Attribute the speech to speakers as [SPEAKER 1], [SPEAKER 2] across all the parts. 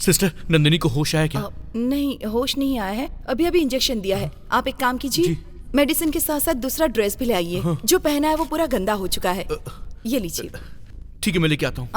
[SPEAKER 1] Sister, Nandini को होश आया क्या?
[SPEAKER 2] नहीं, होश नहीं आया है। अभी अभी इंजेक्शन दिया है। आप एक काम कीजिए, मेडिसिन के साथ साथ दूसरा ड्रेस भी ले आइए। जो पहना है वो पूरा गंदा हो चुका है। ये लीजिए।
[SPEAKER 1] ठीक है, मैं लेके आता हूँ।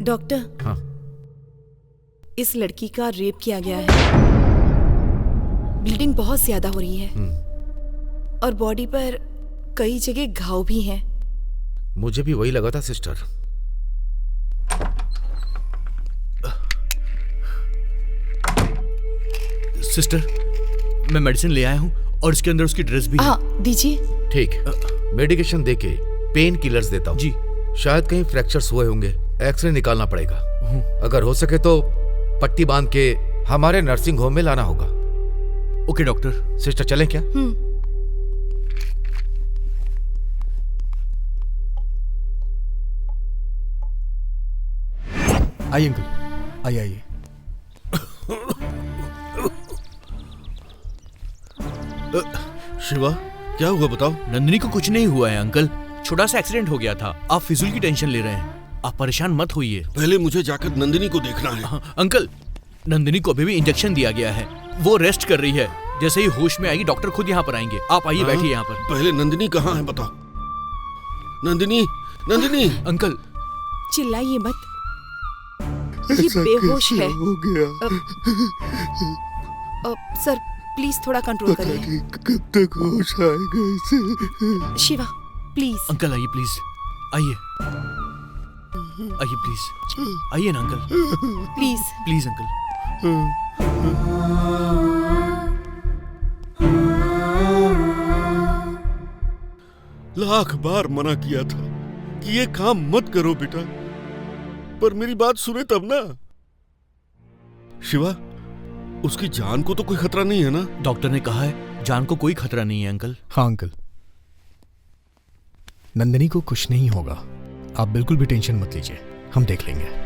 [SPEAKER 2] डॉक्टर,
[SPEAKER 3] हाँ।
[SPEAKER 2] इस लड़की का रेप किया गया है। ब्लीडिंग बहुत ज्यादा हो रही है और बॉडी पर कई जगह घाव भी हैं।
[SPEAKER 3] मुझे भी वही लगा था सिस्टर।
[SPEAKER 1] सिस्टर, मैं मेडिसिन ले आया हूँ और इसके अंदर उसकी ड्रेस भी है।
[SPEAKER 2] हाँ, दीजिए।
[SPEAKER 3] ठीक, मेडिकेशन देके पेन किलर्स देता हूँ।
[SPEAKER 1] जी।
[SPEAKER 3] शायद कहीं फ्रैक्चर्स हुए होंगे, एक्सरे निकालना पड़ेगा। अगर हो सके तो पट्टी बांध के हमारे नर्सिंग होम में लाना होगा।
[SPEAKER 1] Okay doctor.
[SPEAKER 3] सिस्टर चलें क्या?
[SPEAKER 4] आइए अंकल, आइए आइए।
[SPEAKER 5] शिवा, क्या हुआ बताओ?
[SPEAKER 1] नंदिनी को कुछ नहीं हुआ है अंकल, छोटा सा एक्सीडेंट हो गया था। आप फिजूल की टेंशन ले रहे हैं। आप परेशान मत होइए।
[SPEAKER 5] पहले मुझे जाकर नंदिनी को देखना है।
[SPEAKER 1] हाँ, अंकल, नंदिनी को अभी भी इंजेक्शन दिया गया है। वो रेस्ट कर रही है। जैसे ही होश में आएगी डॉक्टर खुद यहाँ पर आएंगे। आप आइए, बैठिए यहाँ पर।
[SPEAKER 5] पहले नंदिनी कहाँ है बताओ? नंदिनी, नंदिनी।
[SPEAKER 1] अंकल
[SPEAKER 2] चिल्लाइए मत, ये बेहोश है।
[SPEAKER 4] हो गया।
[SPEAKER 2] सर प्लीज थोड़ा कंट्रोल करिए।
[SPEAKER 4] कब तक होश आएगा इसे?
[SPEAKER 2] शिवा प्लीज।
[SPEAKER 1] अंकल आइए प्लीज, आइए आइए प्लीज, आइए ना uncle,
[SPEAKER 2] please
[SPEAKER 1] please uncle.
[SPEAKER 5] Lakh बार मना किया था कि ये काम मत करो बेटा, पर मेरी बात सुने तब ना। शिवा, उसकी जान को तो कोई खतरा नहीं है ना?
[SPEAKER 1] डॉक्टर ने कहा है जान को कोई खतरा नहीं है अंकल।
[SPEAKER 4] हाँ अंकल, नंदिनी को कुछ नहीं होगा। आप बिल्कुल भी टेंशन मत लीजिए, हम देख लेंगे।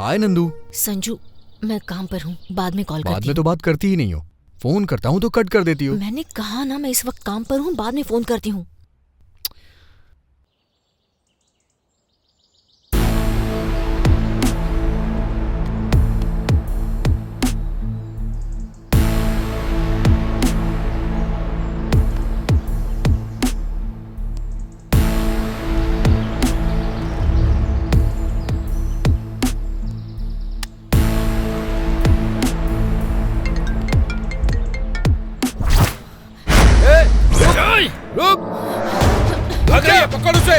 [SPEAKER 4] हाय नंदू।
[SPEAKER 6] संजू, मैं काम पर हूँ, बाद में कॉल करती हूँ।
[SPEAKER 4] बाद में तो बात करती ही नहीं हो, फोन करता हूँ तो कट कर देती हो।
[SPEAKER 6] मैंने कहा ना मैं इस वक्त काम पर हूँ, बाद में फोन करती हूँ।
[SPEAKER 3] रुक! भाग रही है, पकड़ उसे!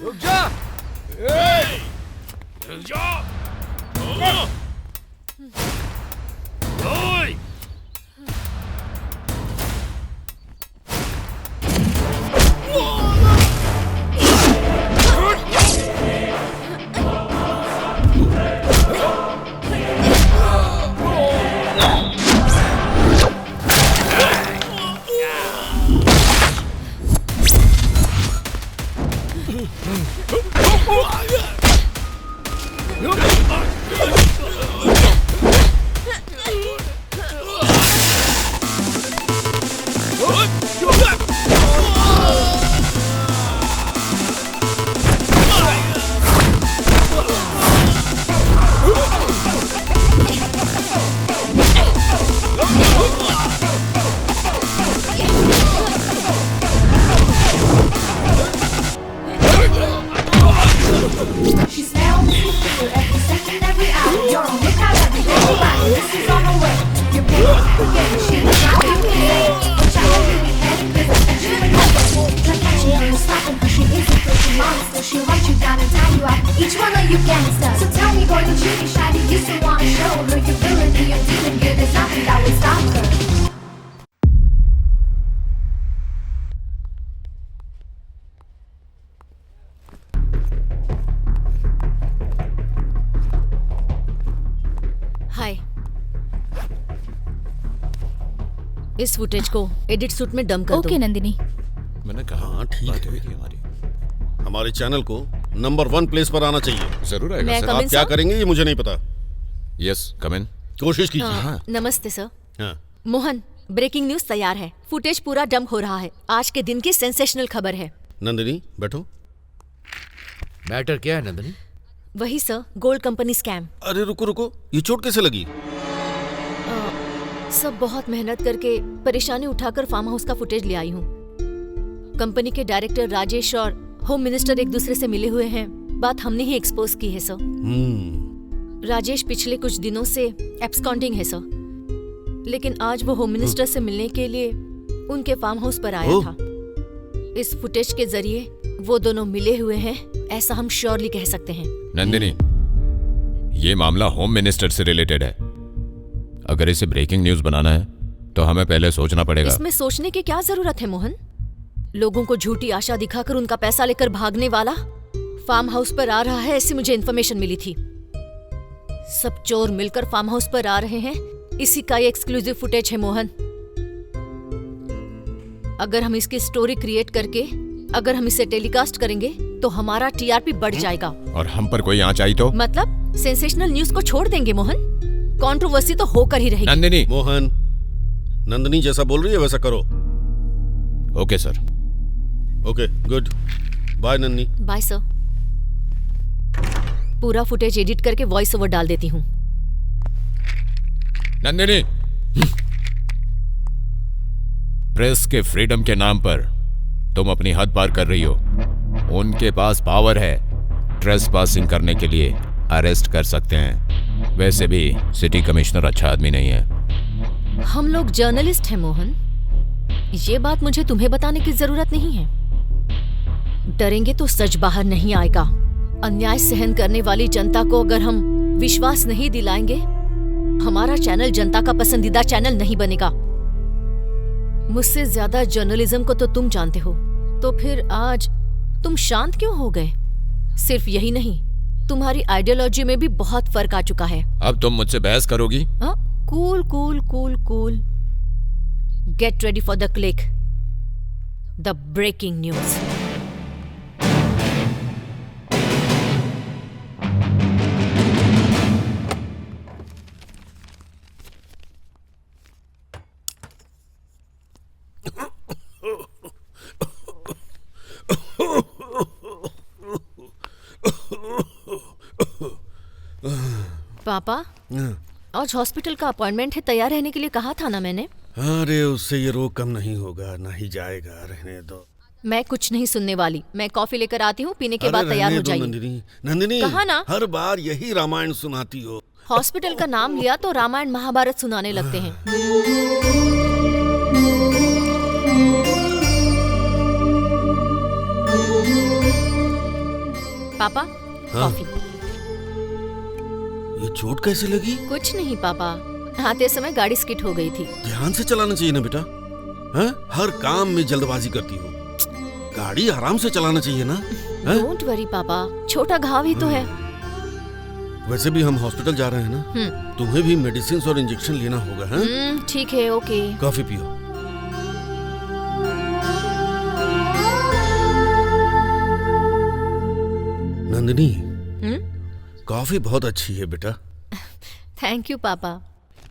[SPEAKER 3] रुक जा।
[SPEAKER 5] रुक जा। ओए!
[SPEAKER 7] She smells for every second, every hour. You're on lookout every day. This is on the way. You're paying for getting shit. Now you can say, but I don't really have it. Cause I you in heaven. Not catching her, stopping her. She is a freaking monster. She'll write you down and tie you out. Each one of you gangsters. So tell me, boy, don't you be shy? You used to wanna show her your villainy. You're dealing here. There's nothing that will stop her.
[SPEAKER 6] हाय। इस footage को edit suit में dump कर दो।
[SPEAKER 2] Okay Nandini.
[SPEAKER 5] मैंने कहा हाँ ठीक है। हमारे चैनल को नंबर 1 प्लेस पर आना चाहिए।
[SPEAKER 8] जरूर आएगा
[SPEAKER 6] मैं
[SPEAKER 8] सर।
[SPEAKER 6] come
[SPEAKER 5] आप
[SPEAKER 6] in,
[SPEAKER 5] क्या
[SPEAKER 6] sir?
[SPEAKER 5] करेंगे ये मुझे नहीं पता।
[SPEAKER 8] यस कम इन।
[SPEAKER 5] कोशिश कीजिए।
[SPEAKER 6] हाँ, नमस्ते सर।
[SPEAKER 5] हाँ।
[SPEAKER 6] मोहन, ब्रेकिंग न्यूज तैयार है। फुटेज पूरा डंप हो रहा है। आज के दिन की सेंसेशनल खबर है।
[SPEAKER 5] नंदिनी बैठो।
[SPEAKER 3] मैटर क्या है नंदिनी?
[SPEAKER 6] वही सर, गोल्ड कंपनी स्कैम।
[SPEAKER 5] अरे रुको रुको, ये चोट कैसे लगी?
[SPEAKER 6] सब बहुत मेहनत करके परेशानी उठाकर फार्म हाउस का फुटेज ले आई हूँ। कंपनी के डायरेक्टर राजेश और होम मिनिस्टर एक दूसरे से मिले हुए हैं। बात हमने ही एक्सपोज की है सर। राजेश पिछले कुछ दिनों से एब्सकॉन्डिंग है सर, लेकिन आज वो होम मिनिस्टर से मिलने के लिए उनके फार्म हाउस पर आया था। इस फुटेज के जरिए वो दोनों मिले हुए हैं, ऐसा हम श्योरली कह सकते हैं।
[SPEAKER 8] नंदिनी, ये मामला होम मिनिस्टर से रिलेटेड है। अगर इसे ब्रेकिंग न्यूज बनाना है तो हमें पहले सोचना पड़ेगा।
[SPEAKER 6] इसमें सोचने की क्या जरूरत है मोहन? लोगों को झूठी आशा दिखाकर उनका पैसा लेकर भागने वाला फार्म हाउस पर आ रहा है, ऐसी मुझे इन्फॉर्मेशन मिली थी। सब चोर मिलकर फार्म हाउस पर आ रहे हैं, इसी का ये एक्सक्लूसिव फुटेज है मोहन। अगर हम इसकी स्टोरी क्रिएट करके अगर हम इसे टेलीकास्ट करेंगे तो हमारा टीआरपी बढ़ जाएगा।
[SPEAKER 8] और हम पर कोई आंच आई तो?
[SPEAKER 6] मतलब सेंसेशनल न्यूज को छोड़ देंगे मोहन। कंट्रोवर्सी तो होकर ही रहेगी।
[SPEAKER 8] नंदिनी।
[SPEAKER 5] मोहन, नंदिनी जैसा बोल रही है वैसा करो।
[SPEAKER 8] Okay sir.
[SPEAKER 5] Okay good bye Nandini.
[SPEAKER 6] Bye sir. पूरा फुटेज एडिट करके वॉइस ओवर डाल देती हूँ।
[SPEAKER 8] नंदिनी, प्रेस के फ्रीडम के नाम पर तुम अपनी हद पार कर रही हो। उनके पास पावर है, ट्रेसपासिंग करने के लिए अरेस्ट कर सकते हैं। वैसे भी सिटी कमिश्नर अच्छा आदमी नहीं है।
[SPEAKER 6] हम लोग जर्नलिस्ट हैं मोहन, ये बात मुझे तुम्हें बताने की जरूरत नहीं है। डरेंगे तो सच बाहर नहीं आएगा। अन्याय सहन करने वाली जनता को अगर हम विश्वास नहीं दिलाएंगे, हमारा चैनल जनता का पसंदीदा चैनल नहीं बनेगा। मुझसे ज्यादा जर्नलिज्म को तो तुम जानते हो, तो फिर आज तुम शांत क्यों हो गए? सिर्फ यही नहीं, तुम्हारी आइडियोलॉजी में भी बहुत फर्क आ चुका है।
[SPEAKER 8] अब तुम मुझसे बहस करोगी?
[SPEAKER 6] Cool cool cool cool. Get ready for the click, the breaking news. पापा, आज हॉस्पिटल का अपॉइंटमेंट है, तैयार रहने के लिए कहा था ना मैंने।
[SPEAKER 5] अरे उससे ये रोग कम नहीं होगा, ना ही जाएगा। रहने दो।
[SPEAKER 6] मैं कुछ नहीं सुनने वाली। मैं कॉफी लेकर आती हूँ, पीने के बाद तैयार हो जाइए।
[SPEAKER 5] नंदिनी, नंदिनी
[SPEAKER 6] कहा ना,
[SPEAKER 5] हर बार यही रामायण सुनाती हो।
[SPEAKER 6] हॉस्पिटल का नाम लिया तो रामायण महाभारत सुनाने लगते हैं। पापा कॉफी।
[SPEAKER 5] ये चोट कैसे लगी?
[SPEAKER 6] कुछ नहीं पापा, आते समय गाड़ी स्किट हो गई थी।
[SPEAKER 5] ध्यान से चलाना चाहिए ना बेटा। हाँ? हर काम में जल्दबाजी करती हो। गाड़ी आराम से चलाना चाहिए ना।
[SPEAKER 6] डोंट वरी पापा, छोटा घाव ही तो है।
[SPEAKER 5] वैसे भी हम हॉस्पिटल जा रहे हैं ना, तुम्हें भी मेडिसिन और इंजेक्शन लेना होगा। हाँ?
[SPEAKER 6] ठीक है, ओके।
[SPEAKER 5] कॉफी पियो। नंदिनी, कॉफी बहुत अच्छी है बेटा।
[SPEAKER 6] थैंक यू पापा।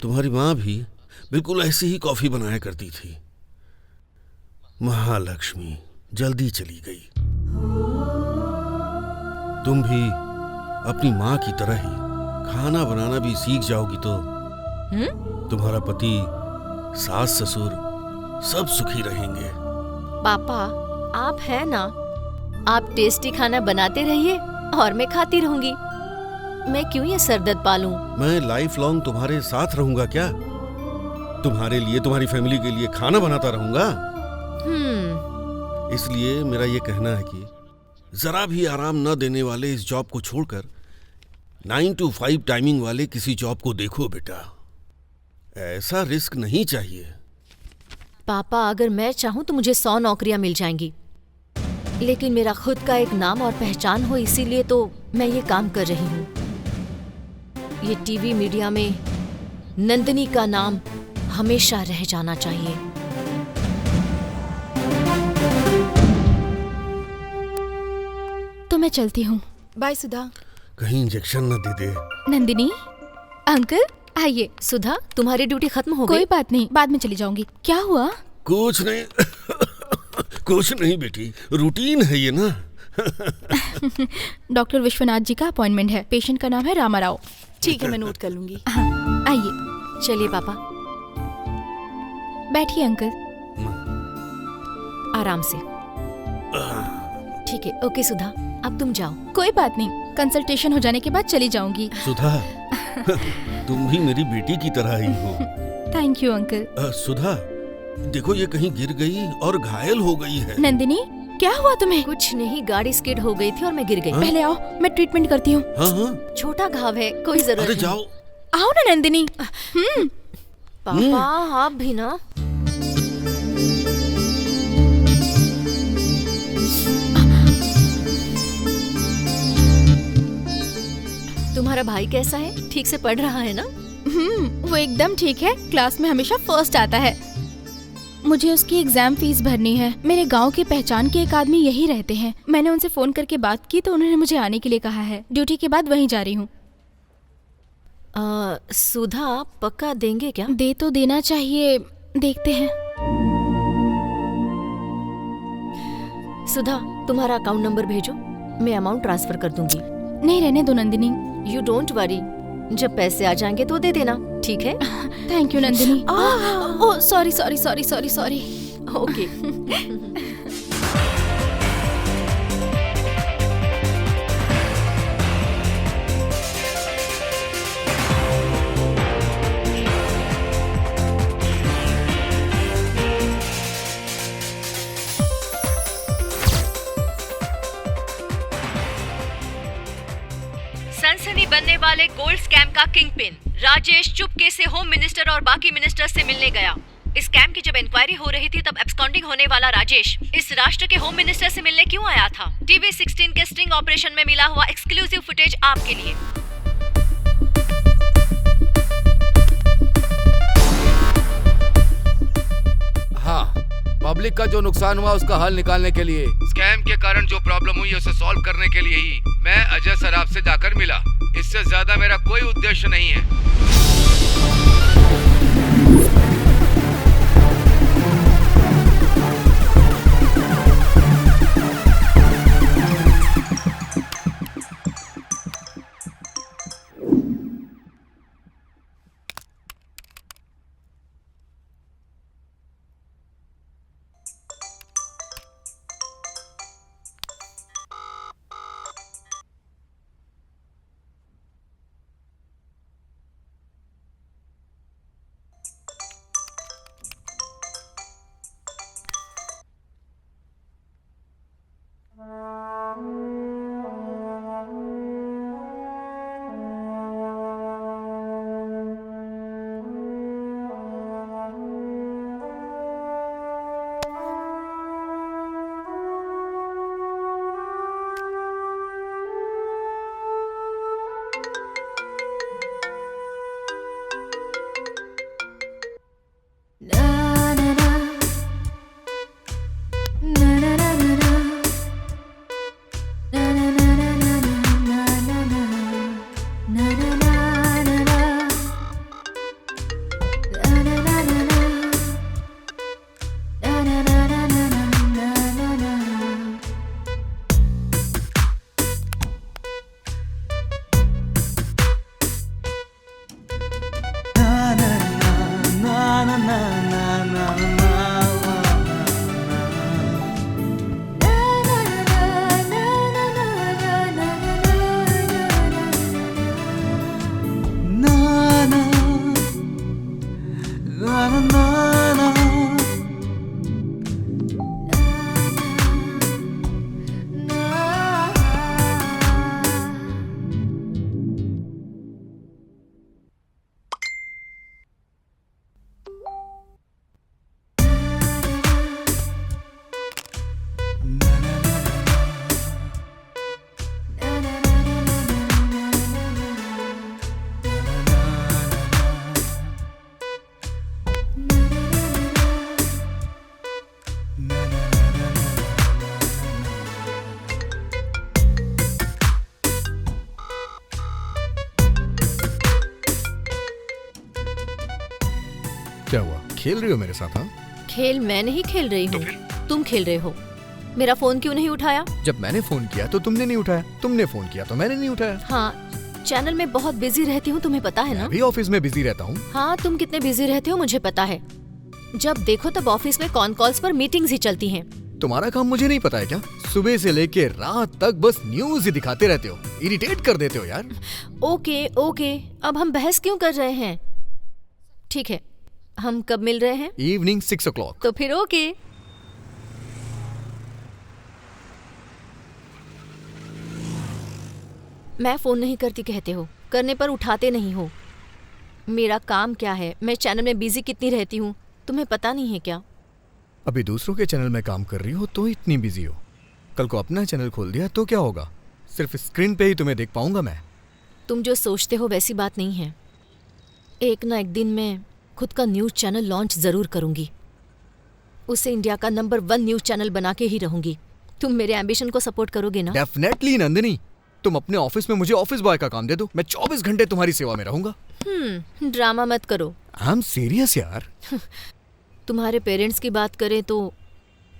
[SPEAKER 5] तुम्हारी माँ भी बिल्कुल ऐसी ही कॉफी बनाया करती थी। महालक्ष्मी जल्दी चली गई। तुम भी अपनी माँ की तरह ही खाना बनाना भी सीख जाओगी तो तुम्हारा पति, सास ससुर सब सुखी रहेंगे।
[SPEAKER 6] पापा आप है ना, आप टेस्टी खाना बनाते रहिए और मैं खाती रहूंगी। मैं क्यों ये सरदर्द पालूं? मैं
[SPEAKER 5] लाइफ लॉन्ग तुम्हारे साथ रहूंगा क्या? तुम्हारे लिए, तुम्हारी फैमिली के लिए खाना बनाता रहूंगा। इसलिए मेरा ये कहना है कि जरा भी आराम न देने वाले इस जॉब को छोड़कर 9 to 5 टाइमिंग वाले किसी जॉब को देखो बेटा। ऐसा रिस्क नहीं चाहिए।
[SPEAKER 6] पापा अगर मैं चाहूँ तो मुझे 100 नौकरियां मिल जाएंगी, लेकिन मेरा खुद का एक नाम और पहचान हो, इसीलिए तो मैं ये काम कर रही हूँ। ये टीवी मीडिया में नंदिनी का नाम हमेशा रह जाना चाहिए।
[SPEAKER 9] तो मैं चलती हूँ।
[SPEAKER 2] बाय सुधा।
[SPEAKER 5] कहीं इंजेक्शन न दे दे।
[SPEAKER 9] नंदिनी, अंकल आइए।
[SPEAKER 6] सुधा, तुम्हारी ड्यूटी खत्म हो गई?
[SPEAKER 9] कोई बात नहीं, बाद में चली जाऊंगी। क्या हुआ?
[SPEAKER 5] कुछ नहीं कुछ नहीं बेटी, रूटीन है ये ना।
[SPEAKER 9] डॉक्टर विश्वनाथ जी का अपॉइंटमेंट है। पेशेंट का नाम है रामा राव।
[SPEAKER 2] ठीक है, मैं नोट कर लूंगी।
[SPEAKER 9] आइए।
[SPEAKER 6] चलिए पापा।
[SPEAKER 9] बैठिए अंकल।
[SPEAKER 6] आराम से। ठीक है, ओके सुधा, अब तुम जाओ।
[SPEAKER 9] कोई बात नहीं, कंसल्टेशन हो जाने के बाद चली जाऊंगी।
[SPEAKER 5] सुधा तुम भी मेरी बेटी की तरह ही हो।
[SPEAKER 9] Thank you uncle.
[SPEAKER 5] सुधा देखो, ये कहीं गिर गई और घायल हो गई है।
[SPEAKER 9] नंदिनी, क्या हुआ तुम्हें?
[SPEAKER 6] कुछ नहीं, गाड़ी स्किड हो गई थी और मैं गिर गई।
[SPEAKER 9] पहले आओ, मैं ट्रीटमेंट करती हूँ।
[SPEAKER 6] छोटा घाव है, कोई जरूरत नहीं।
[SPEAKER 5] जाओ।
[SPEAKER 9] आओ ना नंदिनी।
[SPEAKER 6] पापा आप भी ना। तुम्हारा भाई कैसा है? ठीक से पढ़ रहा है ना?
[SPEAKER 9] वो एकदम ठीक है, क्लास में हमेशा फर्स्ट आता है। मुझे उसकी एग्जाम फीस भरनी है। मेरे गांव की पहचान के एक आदमी यही रहते हैं। मैंने उनसे फोन करके बात की तो उन्होंने मुझे आने के लिए कहा है। ड्यूटी के बाद वहीं जा रही हूँ।
[SPEAKER 6] सुधा पक्का देंगे क्या?
[SPEAKER 9] दे तो देना चाहिए, देखते हैं।
[SPEAKER 6] सुधा तुम्हारा अकाउंट नंबर भेजो, मैं अमाउंट ट्रांसफर कर दूंगी।
[SPEAKER 9] नहीं, रहने दो नंदिनी।
[SPEAKER 6] यू डोंट वरी, जब पैसे आ जाएंगे तो दे देना, ठीक है?
[SPEAKER 9] Thank you Nandini. Oh sorry sorry sorry sorry sorry.
[SPEAKER 6] Okay. सनसनी बनने वाले गोल्ड स्कैम का किंगपिन राजेश चुपके से होम मिनिस्टर और बाकी मिनिस्टर से मिलने गया। इस स्कैम की जब इंक्वायरी हो रही थी तब एब्सकॉन्डिंग होने वाला राजेश इस राष्ट्र के होम मिनिस्टर से मिलने क्यों आया था? टीवी 16 के स्टिंग ऑपरेशन में मिला हुआ एक्सक्लूसिव फुटेज आपके लिए।
[SPEAKER 3] हाँ, पब्लिक का जो नुकसान हुआ उसका हल निकालने के लिए, स्कैम के कारण जो प्रॉब्लम हुई उसे सॉल्व करने के लिए ही मैं अजय सराफ से जाकर मिला। इससे ज्यादा मेरा कोई उद्देश्य नहीं है।
[SPEAKER 4] क्या हुआ, खेल रही हो मेरे साथ? हाँ,
[SPEAKER 6] खेल मैं नहीं खेल रही हूँ, तुम खेल रहे हो। मेरा फोन क्यों नहीं उठाया?
[SPEAKER 4] जब मैंने फोन किया तो तुमने नहीं उठाया, तुमने फोन किया तो मैंने नहीं उठाया।
[SPEAKER 6] हाँ, चैनल में बहुत बिजी रहती हूँ, तुम्हें पता है ना?
[SPEAKER 4] मैं भी ऑफिस में बिजी रहता हूँ।
[SPEAKER 6] हाँ, तुम कितने बिजी रहते हो मुझे पता है। जब देखो तब ऑफिस में कॉन कॉल्स पर मीटिंग्स ही चलती हैं।
[SPEAKER 4] तुम्हारा काम मुझे नहीं पता है क्या? सुबह से लेके रात तक बस न्यूज ही दिखाते रहते हो, इरिटेट कर देते हो यार।
[SPEAKER 6] ओके ओके, अब हम बहस क्यों कर रहे हैं? ठीक है, हम कब मिल रहे हैं?
[SPEAKER 4] Evening 6 o'clock।
[SPEAKER 6] तो फिर ओके। मैं फोन नहीं करती कहते हो, करने पर उठाते नहीं हो। मेरा काम क्या है, मैं चैनल में बिजी कितनी रहती हूँ, तुम्हें पता नहीं है क्या?
[SPEAKER 4] अभी दूसरों के चैनल में काम कर रही हो तो इतनी बिजी हो, कल को अपना चैनल खोल दिया तो क्या होगा? सिर्फ स्क्रीन पे ही तुम्हें देख पाऊंगा मैं।
[SPEAKER 6] तुम जो सोचते हो वैसी बात नहीं है। एक ना एक दिन मैं खुद का न्यूज़ चैनल लॉन्च ज़रूर करूंगी। उसे इंडिया का नंबर 1 न्यूज़ चैनल बना के ही रहूंगी। तुम मेरे एम्बिशन को सपोर्ट करोगे ना?
[SPEAKER 4] डेफिनेटली नंदिनी, तुम अपने ऑफिस में मुझे ऑफिस बॉय का काम दे दो, मैं 24 घंटे तुम्हारी सेवा में रहूंगा।
[SPEAKER 6] ड्रामा मत करो।
[SPEAKER 4] आई एम सीरियस यार।
[SPEAKER 6] तुम्हारे पेरेंट्स की बात करें तो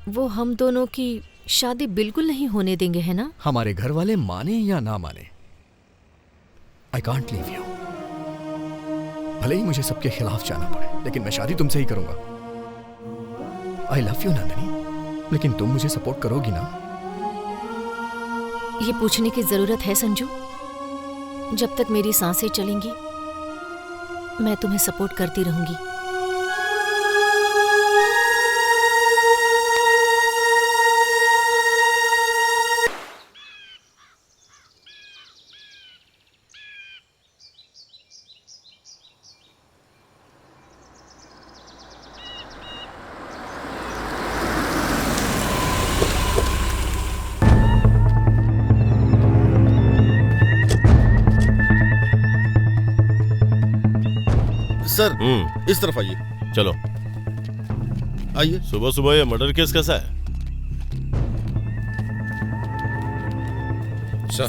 [SPEAKER 6] वो हम दोनों की शादी बिल्कुल नहीं होने देंगे, है ना?
[SPEAKER 4] हमारे घर वाले माने या ना माने, आई कांट लीव यू। भले ही मुझे सबके खिलाफ जाना पड़े, लेकिन मैं शादी तुमसे ही करूंगा। आई लव यू नंदिनी, लेकिन तुम मुझे सपोर्ट करोगी ना?
[SPEAKER 6] ये पूछने की जरूरत है संजू? जब तक मेरी सांसें चलेंगी मैं तुम्हें सपोर्ट करती रहूंगी।
[SPEAKER 5] सर, इस तरफ आइए।
[SPEAKER 8] चलो।
[SPEAKER 5] आइए।
[SPEAKER 8] सुबह सुबह ये मर्डर केस कैसा है?
[SPEAKER 2] सर,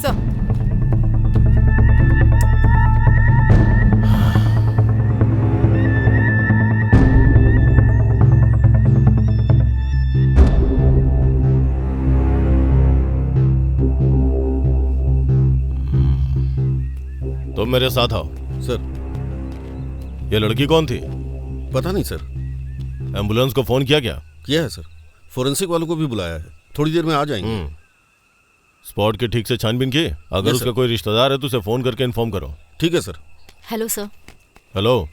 [SPEAKER 8] तुम मेरे साथ आओ।
[SPEAKER 5] सर,
[SPEAKER 8] ये लड़की कौन थी?
[SPEAKER 5] पता नहीं सर।
[SPEAKER 8] एम्बुलेंस को फोन किया क्या?
[SPEAKER 5] किया है सर, फोरेंसिक वालों को भी बुलाया है, थोड़ी देर में आ जाएंगे।
[SPEAKER 8] स्पॉट की ठीक से छानबीन की? अगर
[SPEAKER 5] यस,
[SPEAKER 8] उसका
[SPEAKER 5] सर।
[SPEAKER 8] कोई रिश्तेदार है तो उसे फोन करके इन्फॉर्म करो।
[SPEAKER 5] ठीक है सर।
[SPEAKER 6] Hello sir.
[SPEAKER 8] हेलो।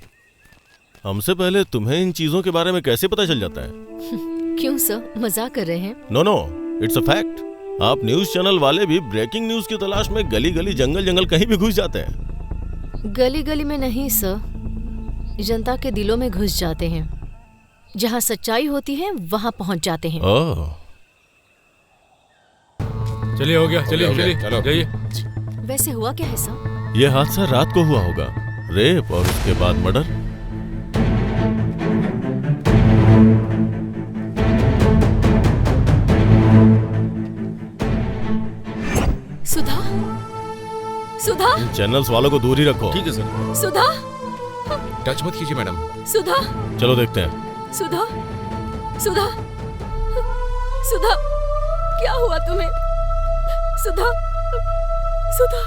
[SPEAKER 8] हमसे पहले तुम्हें इन चीजों के बारे में कैसे पता चल जाता है?
[SPEAKER 6] क्यों सर, मजाक कर रहे हैं?
[SPEAKER 8] No no, it's a fact. आप न्यूज चैनल वाले भी ब्रेकिंग न्यूज की तलाश में गली गली जंगल जंगल कहीं भी घुस जाते हैं।
[SPEAKER 6] गली गली में नहीं सर, जनता के दिलों में घुस जाते हैं। जहाँ सच्चाई होती है वहाँ पहुँच जाते हैं।
[SPEAKER 8] ओह,
[SPEAKER 3] चलिए हो गया, चलिए चलिए
[SPEAKER 8] चलो।
[SPEAKER 3] जाइए।
[SPEAKER 6] वैसे हुआ क्या है सर?
[SPEAKER 8] ये हादसा रात को हुआ होगा, रेप और उसके बाद मर्डर।
[SPEAKER 6] सुधा, सुधा,
[SPEAKER 8] इन चैनल्स वालों को दूर ही रखो।
[SPEAKER 5] ठीक है सर।
[SPEAKER 6] सुधा,
[SPEAKER 1] टच मत कीजिए मैडम।
[SPEAKER 6] सुधा,
[SPEAKER 8] चलो देखते हैं।
[SPEAKER 6] सुधा, सुधा, सुधा, क्या हुआ तुम्हें? सुधा, सुधा,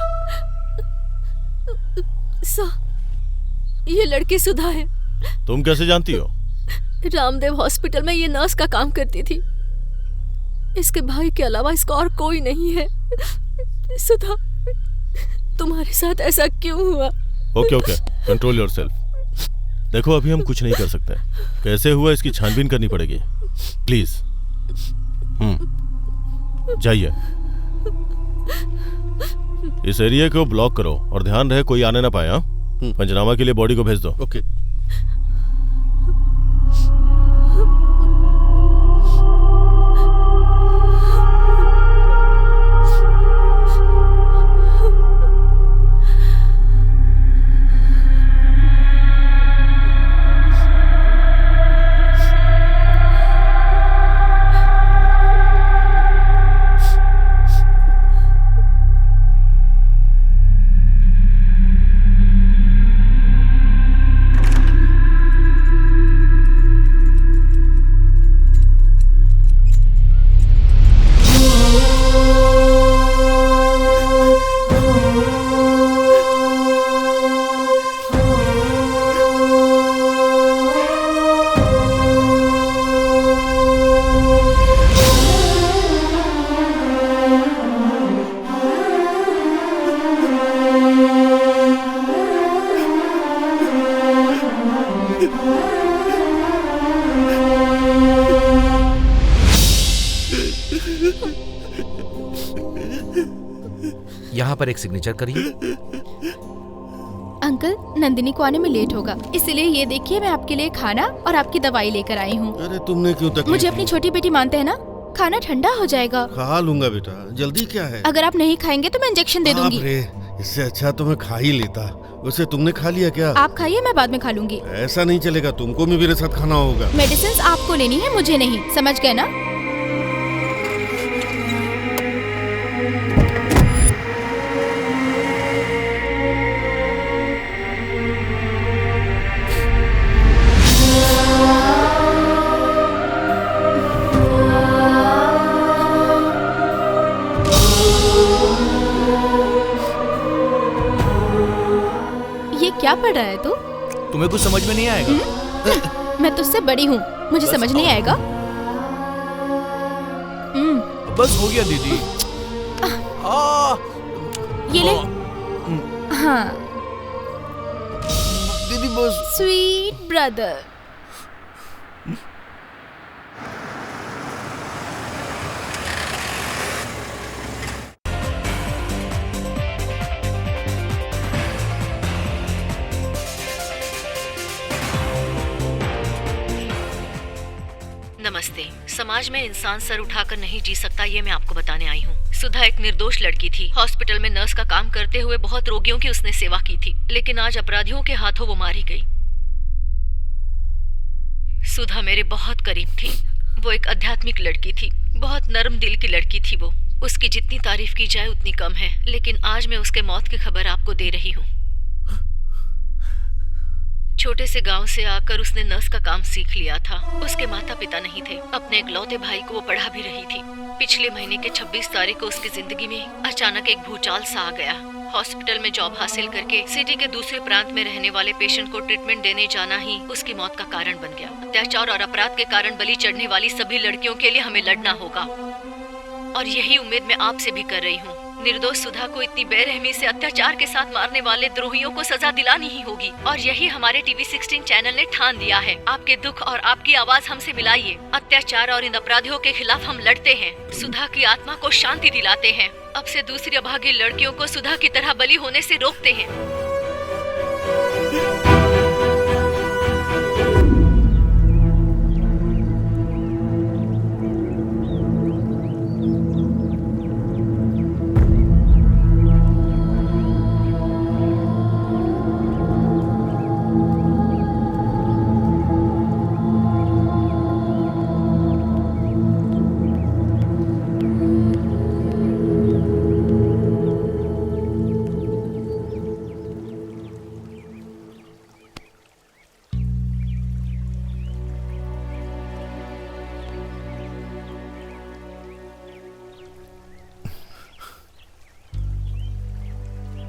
[SPEAKER 6] ये लड़की सुधा है।
[SPEAKER 8] तुम कैसे जानती हो?
[SPEAKER 6] रामदेव हॉस्पिटल में ये नर्स का काम करती थी। इसके भाई के अलावा इसका और कोई नहीं है। सुधा, तुम्हारे साथ ऐसा क्यों हुआ?
[SPEAKER 8] Okay okay, control yourself. देखो अभी हम कुछ नहीं कर सकते, कैसे हुआ इसकी छानबीन करनी पड़ेगी। प्लीज जाइए। इस एरिया को ब्लॉक करो और ध्यान रहे कोई आने ना पाए। हाँ, पंचनामा के लिए बॉडी को भेज दो।
[SPEAKER 5] ओके।
[SPEAKER 3] यहाँ पर एक सिग्नेचर करिए।
[SPEAKER 9] अंकल, नंदिनी को आने में लेट होगा, इसलिए ये देखिए मैं आपके लिए खाना और आपकी दवाई लेकर आई हूँ।
[SPEAKER 5] अरे तुमने क्यों तकलीफ
[SPEAKER 9] मुझे अपनी
[SPEAKER 5] दी?
[SPEAKER 9] छोटी बेटी मानते हैं ना, खाना ठंडा हो जाएगा।
[SPEAKER 5] खा लूंगा बेटा, जल्दी क्या है।
[SPEAKER 9] अगर आप नहीं खाएंगे तो मैं इंजेक्शन दे दूंगी।
[SPEAKER 5] बाप रे, इससे अच्छा तो मैं खा ही लेता। वैसे तुमने खा लिया क्या?
[SPEAKER 9] आप खाइए, मैं बाद में खा लूंगी।
[SPEAKER 5] ऐसा नहीं चलेगा, तुमको भी मेरे साथ खाना होगा।
[SPEAKER 9] मेडिसिन आपको लेनी है, मुझे नहीं, समझ गए ना? क्या पढ़ रहा है तू?
[SPEAKER 1] तुम्हें कुछ समझ में नहीं आएगा।
[SPEAKER 9] मैं तुझसे बड़ी हूँ, मुझे समझ नहीं आएगा।
[SPEAKER 1] बस हो गया दीदी।
[SPEAKER 9] ये ले। हाँ
[SPEAKER 1] दीदी बस।
[SPEAKER 9] Sweet brother.
[SPEAKER 6] नमस्ते। समाज में इंसान सर उठाकर नहीं जी सकता, ये मैं आपको बताने आई हूँ। सुधा एक निर्दोष लड़की थी। हॉस्पिटल में नर्स का काम करते हुए बहुत रोगियों की उसने सेवा की थी, लेकिन आज अपराधियों के हाथों वो मारी गई। सुधा मेरे बहुत करीब थी। वो एक आध्यात्मिक लड़की थी, बहुत नरम दिल की लड़की थी वो। उसकी जितनी तारीफ की जाए उतनी कम है, लेकिन आज मैं उसके मौत की खबर आपको दे रही हूँ। छोटे से गांव से आकर उसने नर्स का काम सीख लिया था। उसके माता पिता नहीं थे, अपने इकलौते भाई को वो पढ़ा भी रही थी। पिछले महीने के 26 तारीख को उसकी जिंदगी में अचानक एक भूचाल सा आ गया। हॉस्पिटल में जॉब हासिल करके सिटी के दूसरे प्रांत में रहने वाले पेशेंट को ट्रीटमेंट देने जाना ही उसकी मौत का कारण बन गया। अत्याचार और अपराध के कारण बलि चढ़ने वाली सभी लड़कियों के लिए हमें लड़ना होगा, और यही उम्मीद मैं आपसे भी कर रही हूँ। निर्दोष सुधा को इतनी बेरहमी से अत्याचार के साथ मारने वाले द्रोहियों को सजा दिलानी ही होगी, और यही हमारे टीवी 16 चैनल ने ठान दिया है। आपके दुख और आपकी आवाज हमसे मिलाइए। अत्याचार और इन अपराधियों के खिलाफ हम लड़ते हैं, सुधा की आत्मा को शांति दिलाते हैं। अब से दूसरी अभागी लड़कियों को सुधा की तरह बलि होने से रोकते हैं।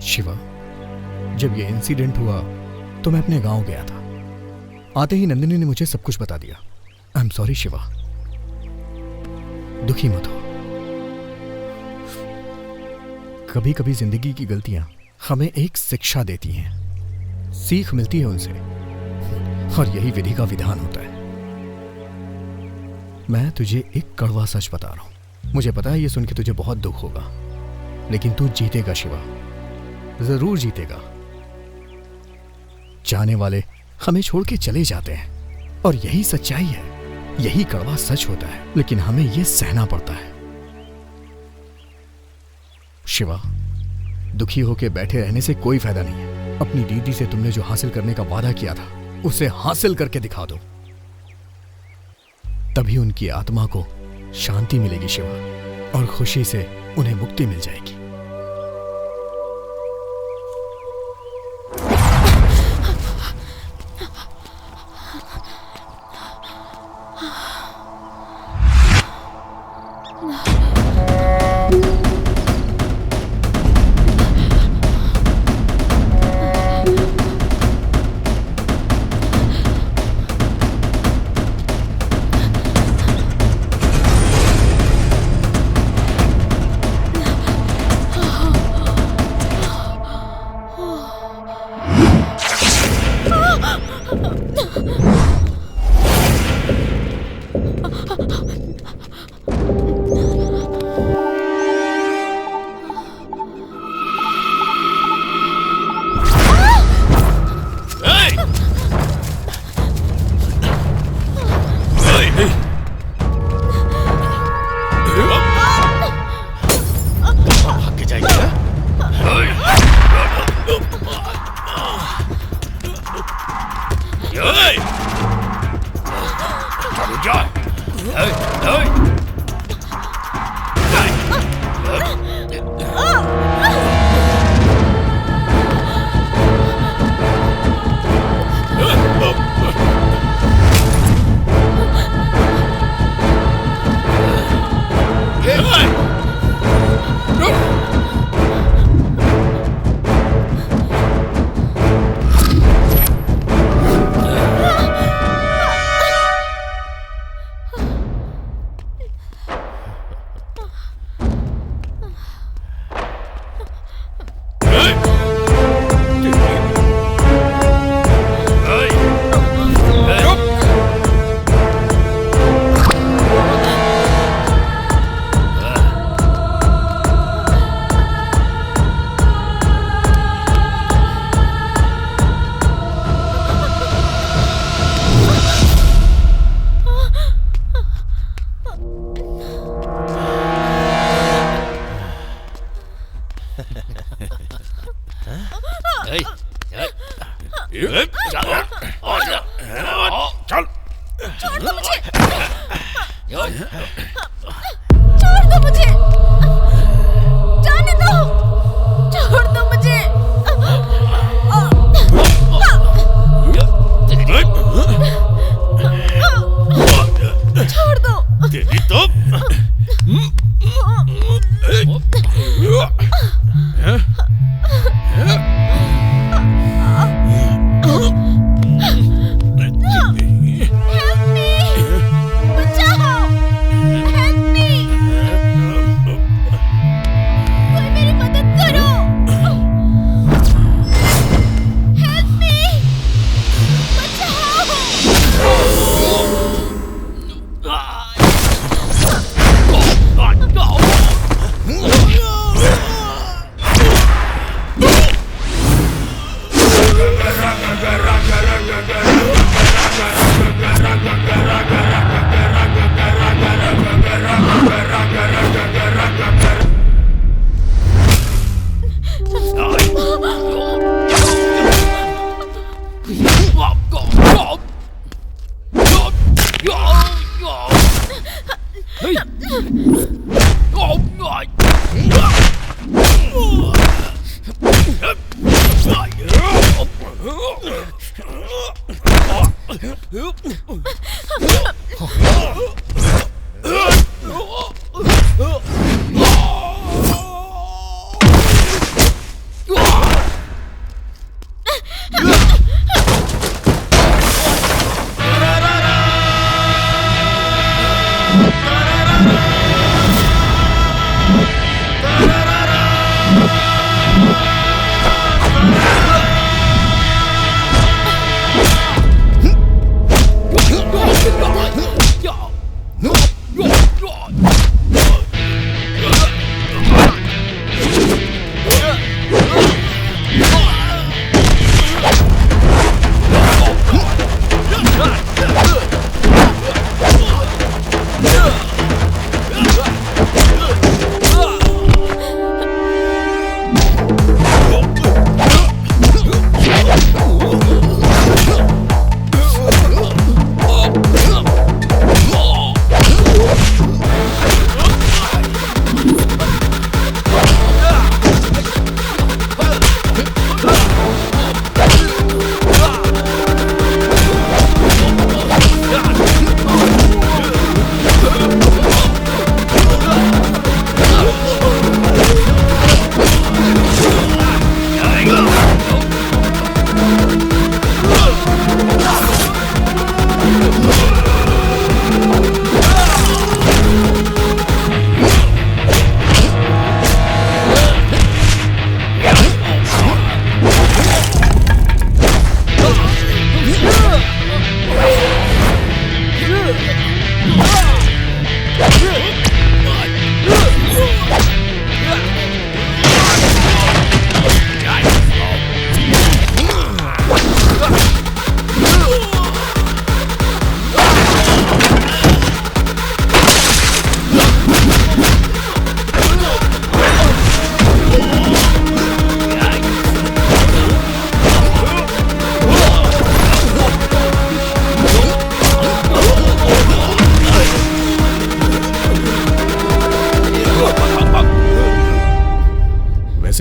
[SPEAKER 4] शिवा, जब ये इंसिडेंट हुआ तो मैं अपने गांव गया था। आते ही नंदिनी ने मुझे सब कुछ बता दिया। आई एम सॉरी शिवा, दुखी मत हो। कभी कभी जिंदगी की गलतियां हमें एक शिक्षा देती हैं, सीख मिलती है उनसे, और यही विधि का विधान होता है। मैं तुझे एक कड़वा सच बता रहा हूं। मुझे पता है ये सुन के तुझे बहुत दुख होगा, लेकिन तू जीतेगा शिवा, जरूर जीतेगा। जाने वाले हमें छोड़ के चले जाते हैं, और यही सच्चाई है, यही कड़वा सच होता है, लेकिन हमें यह सहना पड़ता है। शिवा, दुखी होके बैठे रहने से कोई फायदा नहीं है। अपनी दीदी से तुमने जो हासिल करने का वादा किया था उसे हासिल करके दिखा दो, तभी उनकी आत्मा को शांति मिलेगी शिवा, और खुशी से उन्हें मुक्ति मिल जाएगी।
[SPEAKER 5] चल
[SPEAKER 9] छोड़ दो मुझे। छोड़ दो मुझे। जाने दो। छोड़ दो मुझे। छोड़ दो।
[SPEAKER 5] तेरी तो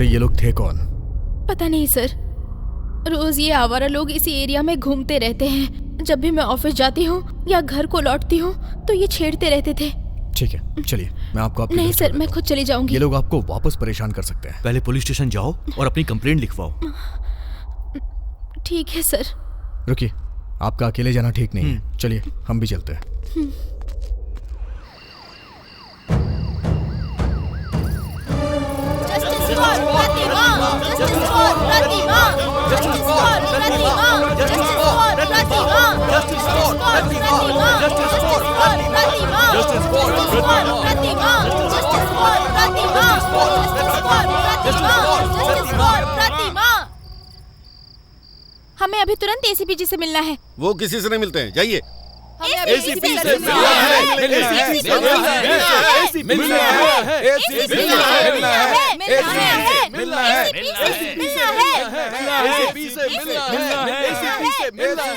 [SPEAKER 4] ये लोग थे कौन?
[SPEAKER 9] पता नहीं सर, रोज ये आवारा लोग इसी एरिया में घूमते रहते हैं। जब भी मैं ऑफिस जाती हूँ या घर को लौटती हूँ तो ये छेड़ते रहते थे।
[SPEAKER 4] ठीक है, चलिए मैं आपको आपकी
[SPEAKER 9] नहीं
[SPEAKER 4] लिस्ट
[SPEAKER 9] सर,
[SPEAKER 4] बता
[SPEAKER 9] मैं
[SPEAKER 4] दूं।
[SPEAKER 9] खुद चली जाऊंगी।
[SPEAKER 4] ये लोग आपको वापस परेशान कर सकते हैं।
[SPEAKER 1] पहले पुलिस स्टेशन जाओ और अपनी कंप्लेंट लिखवाओ।
[SPEAKER 9] ठीक है सर।
[SPEAKER 4] रुकिए, आपका अकेले जाना ठीक नहीं है। चलिए हम भी चलते हैं।
[SPEAKER 9] हमें अभी तुरंत एसीपी जी से मिलना है।
[SPEAKER 5] वो किसी से नहीं मिलते हैं, जाइए।
[SPEAKER 9] एसीपी से मिलना है।
[SPEAKER 1] से मिलना है, एसीपी से मिलना है,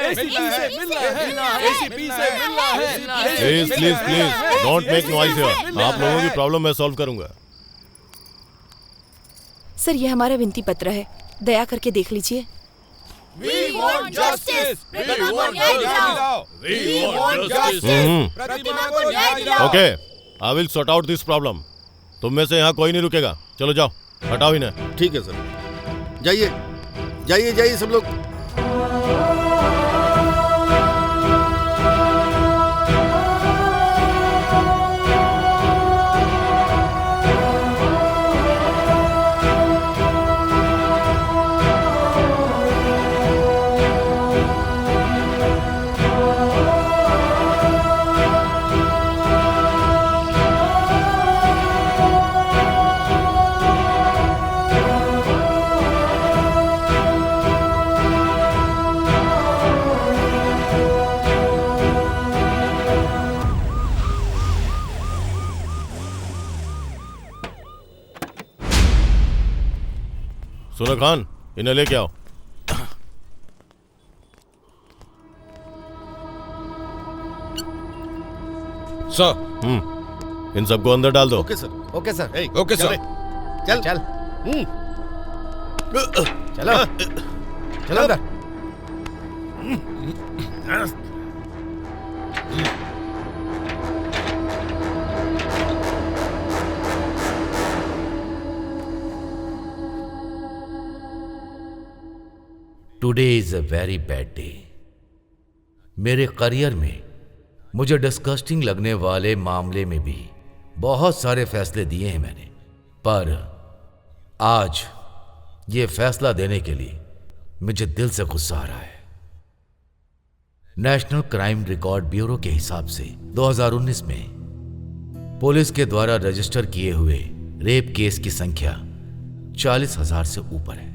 [SPEAKER 1] एसीपी से मिलना है, एसीपी से मिलना है।
[SPEAKER 10] Please please please don't make noise here. आप लोगों की प्रॉब्लम मैं सॉल्व करूंगा।
[SPEAKER 2] सर, ये हमारा विनती पत्र है, दया करके देख लीजिए।
[SPEAKER 1] We want justice! प्रतिमा को न्याय दिलाओ! We want justice! प्रतिमा को न्याय दिलाओ!
[SPEAKER 10] Okay, I will sort out this problem. तुम में से यहाँ कोई नहीं रुकेगा। चलो जाओ, हटाओ इन्हें।
[SPEAKER 5] ठीक है सर, जाइए जाइए जाइए सब लोग।
[SPEAKER 10] सुनो खान, इन्हें लेके आओ।
[SPEAKER 3] सर।
[SPEAKER 10] इन सबको अंदर डाल दो।
[SPEAKER 5] Okay sir.
[SPEAKER 3] Okay sir.
[SPEAKER 5] ए,
[SPEAKER 3] ओके सर।
[SPEAKER 5] चल
[SPEAKER 3] चल
[SPEAKER 5] चलो
[SPEAKER 3] चलो अंदर।
[SPEAKER 11] Today is a very bad day. मेरे करियर में मुझे डिस्गस्टिंग लगने वाले मामले में भी बहुत सारे फैसले दिए हैं मैंने, पर आज ये फैसला देने के लिए मुझे दिल से गुस्सा आ रहा है। नेशनल क्राइम रिकॉर्ड ब्यूरो के हिसाब से 2019 में पुलिस के द्वारा रजिस्टर किए हुए रेप केस की संख्या 40,000 से ऊपर है।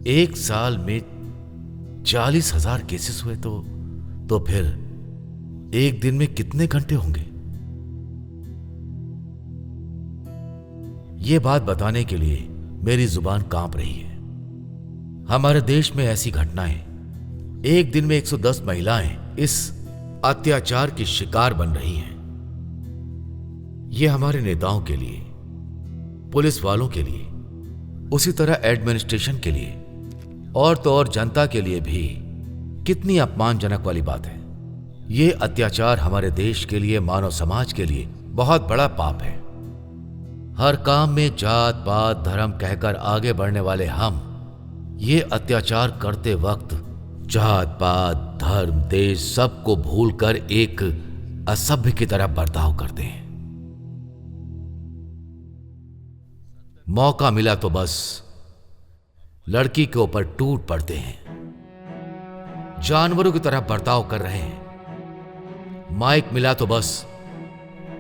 [SPEAKER 11] एक साल में 40,000 केसेस हुए तो फिर एक दिन में कितने घंटे होंगे? ये बात बताने के लिए मेरी जुबान कांप रही है। हमारे देश में ऐसी घटनाएं, एक दिन में 110 महिलाएं इस अत्याचार की शिकार बन रही हैं। ये हमारे नेताओं के लिए, पुलिस वालों के लिए, उसी तरह एडमिनिस्ट्रेशन के लिए और तो और जनता के लिए भी कितनी अपमानजनक वाली बात है। ये अत्याचार हमारे देश के लिए, मानव समाज के लिए बहुत बड़ा पाप है। हर काम में जात पात धर्म कहकर आगे बढ़ने वाले हम ये अत्याचार करते वक्त जात पात धर्म देश सबको भूलकर एक असभ्य की तरह बर्ताव करते हैं। मौका मिला तो बस लड़की के ऊपर टूट पड़ते हैं, जानवरों की तरह बर्ताव कर रहे हैं। माइक मिला तो बस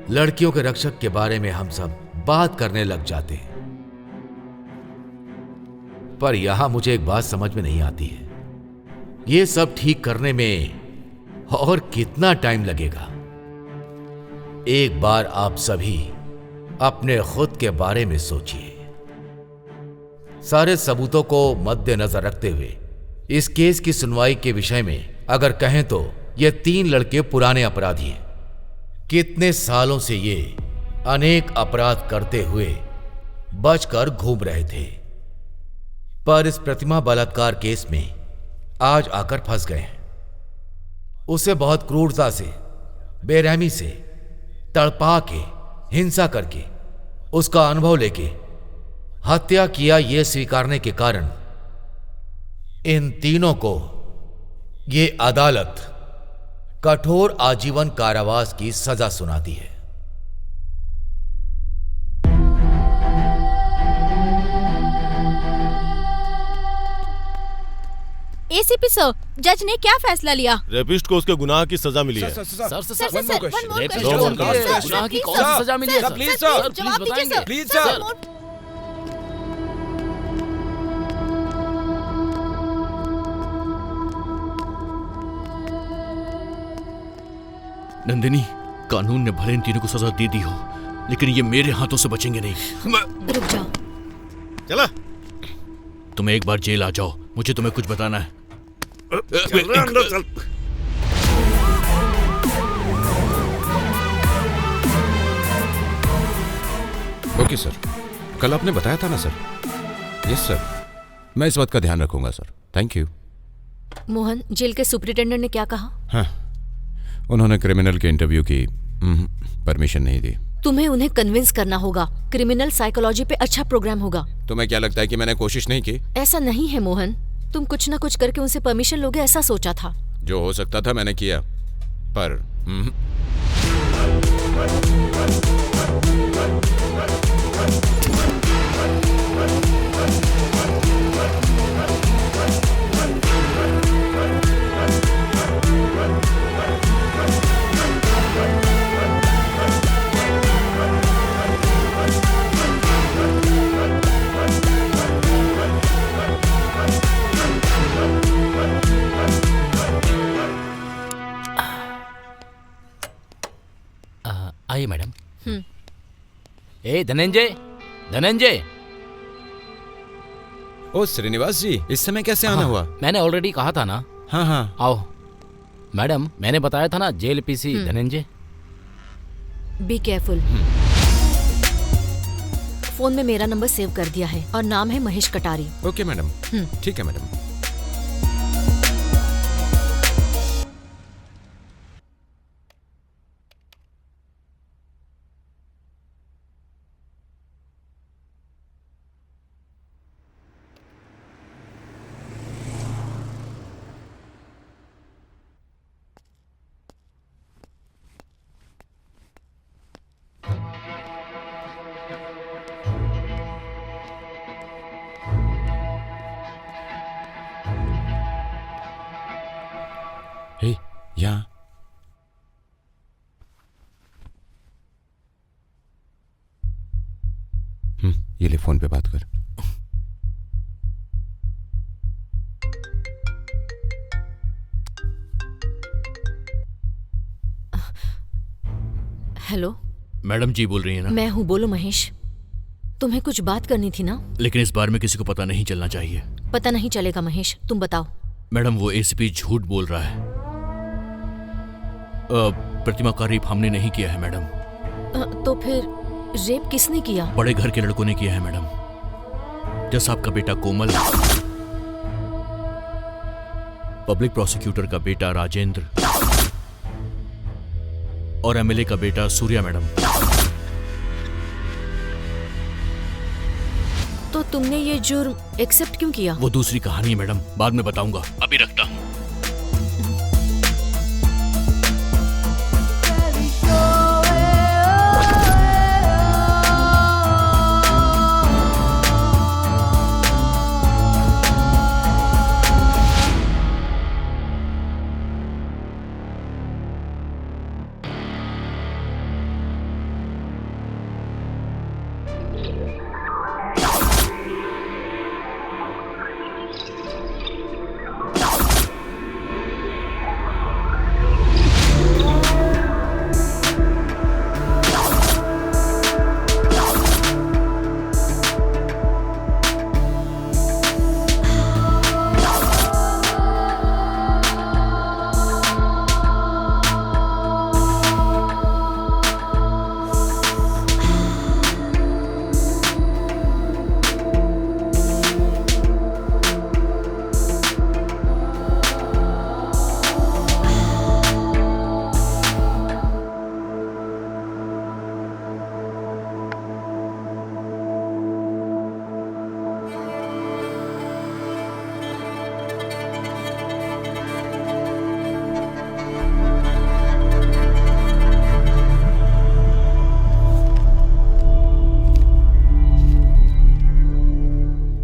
[SPEAKER 11] लड़कियों के रक्षक के बारे में हम सब बात करने लग जाते हैं। पर यहां मुझे एक बात समझ में नहीं आती है, ये सब ठीक करने में और कितना टाइम लगेगा? एक बार आप सभी अपने खुद के बारे में सोचिए। सारे सबूतों को मद्देनजर रखते हुए इस केस की सुनवाई के विषय में अगर कहें तो ये 3 लड़के पुराने अपराधी हैं। कितने सालों से ये अनेक अपराध करते हुए बचकर घूम रहे थे, पर इस प्रतिमा बलात्कार केस में आज आकर फंस गए हैं। उसे बहुत क्रूरता से, बेरहमी से तड़पा के, हिंसा करके, उसका अनुभव लेके हत्या किया, ये स्वीकारने के कारण इन तीनों को ये अदालत कठोर आजीवन कारावास की सजा सुनाती है।
[SPEAKER 9] एसीपी सर, जज ने क्या फैसला लिया?
[SPEAKER 10] रेपिस्ट को उसके गुनाह की सजा मिली है।
[SPEAKER 1] गुनाह की कौन सी सजा मिली है? प्लीज सर, प्लीज बताएंगे। Please sir. नंदिनी, कानून ने भले इन तीनों को सजा दे दी हो, लेकिन ये मेरे हाथों से बचेंगे नहीं।
[SPEAKER 6] रुक जाओ।
[SPEAKER 5] चला
[SPEAKER 1] तुम्हें एक बार जेल आ जाओ, मुझे तुम्हें कुछ बताना है।
[SPEAKER 5] चल रहा अंदर चल।
[SPEAKER 8] ओके सर, कल आपने बताया था ना सर? यस सर, मैं इस बात का ध्यान रखूंगा sir. Thank you.
[SPEAKER 6] Mohan, jail के सुपरिटेंडेंट ने क्या कहा?
[SPEAKER 8] हाँ, उन्होंने क्रिमिनल के इंटरव्यू की परमिशन नहीं दी।
[SPEAKER 6] तुम्हें उन्हें कन्विंस करना होगा। क्रिमिनल साइकोलॉजी पे अच्छा प्रोग्राम होगा।
[SPEAKER 8] तुम्हें क्या लगता है कि मैंने कोशिश नहीं की?
[SPEAKER 6] ऐसा नहीं है मोहन, तुम कुछ ना कुछ करके उनसे परमिशन लोगे ऐसा सोचा था।
[SPEAKER 8] जो हो सकता था मैंने किया, पर
[SPEAKER 12] आइए मैडम। ए धनंजय, धनंजय।
[SPEAKER 8] ओ श्रीनिवास जी, इस समय कैसे आना हुआ?
[SPEAKER 12] मैंने ऑलरेडी कहा था ना।
[SPEAKER 8] हाँ हाँ,
[SPEAKER 12] आओ। मैडम, मैंने बताया था ना, jail PC Dhananjay.
[SPEAKER 6] Be careful. Phone में मेरा नंबर सेव कर दिया है और नाम है महेश कटारी।
[SPEAKER 8] ओके मैडम, ठीक है मैडम। हे, यहाँ ये ले, फोन पे बात कर।
[SPEAKER 6] हेलो
[SPEAKER 1] मैडम जी बोल रही है ना?
[SPEAKER 6] मैं हूँ, बोलो महेश। तुम्हें कुछ बात करनी थी ना?
[SPEAKER 1] लेकिन इस बारे में किसी को पता नहीं चलना चाहिए।
[SPEAKER 6] पता नहीं चलेगा महेश, तुम बताओ।
[SPEAKER 1] मैडम, वो एसीपी झूठ बोल रहा है। प्रतिमा का रेप हमने नहीं किया है मैडम।
[SPEAKER 6] तो फिर रेप किसने किया?
[SPEAKER 1] बड़े घर के लड़कों ने किया है मैडम। जैसा आपका बेटा कोमल, पब्लिक प्रोसिक्यूटर का बेटा राजेंद्र और एमएलए का बेटा सूर्या मैडम।
[SPEAKER 6] तो तुमने ये जुर्म एक्सेप्ट क्यों किया?
[SPEAKER 1] वो दूसरी कहानी है मैडम, बाद में बताऊंगा, अभी रखता हूं।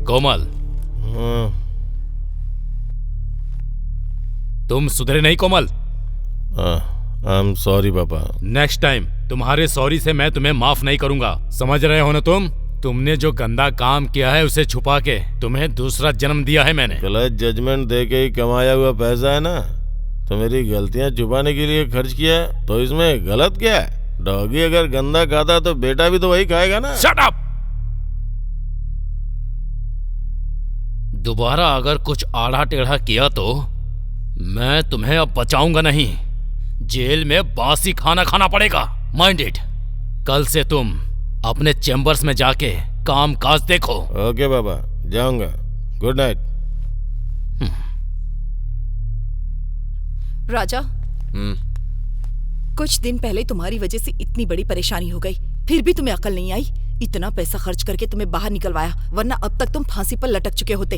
[SPEAKER 12] कोमल, तुम सुधरे नहीं कोमल।
[SPEAKER 10] आई एम सॉरी पापा।
[SPEAKER 12] नेक्स्ट टाइम तुम्हारे सॉरी से मैं तुम्हें माफ नहीं करूंगा, समझ रहे हो ना तुम? तुमने जो गंदा काम किया है उसे छुपा के तुम्हें दूसरा जन्म दिया है मैंने।
[SPEAKER 10] गलत जजमेंट दे के ही कमाया हुआ पैसा है ना, तो मेरी गलतियां छुपाने के लिए खर्च किया है, तो इसमें गलत क्या है? डॉगी अगर गंदा खाता तो बेटा भी तो वही खाएगा ना।
[SPEAKER 12] Shut up! दोबारा अगर कुछ आड़ा टेढ़ा किया तो मैं तुम्हें अब बचाऊंगा नहीं। जेल में बासी खाना खाना पड़ेगा। Mind it. कल से तुम अपने चेम्बर्स में जाके काम काज देखो।
[SPEAKER 10] ओके बाबा, जाऊंगा। Good night.
[SPEAKER 2] राजा, कुछ दिन पहले तुम्हारी वजह से इतनी बड़ी परेशानी हो गई, फिर भी तुम्हें अकल नहीं आई। इतना पैसा खर्च करके तुम्हें बाहर निकलवाया, वरना अब तक तुम फांसी पर लटक चुके होते।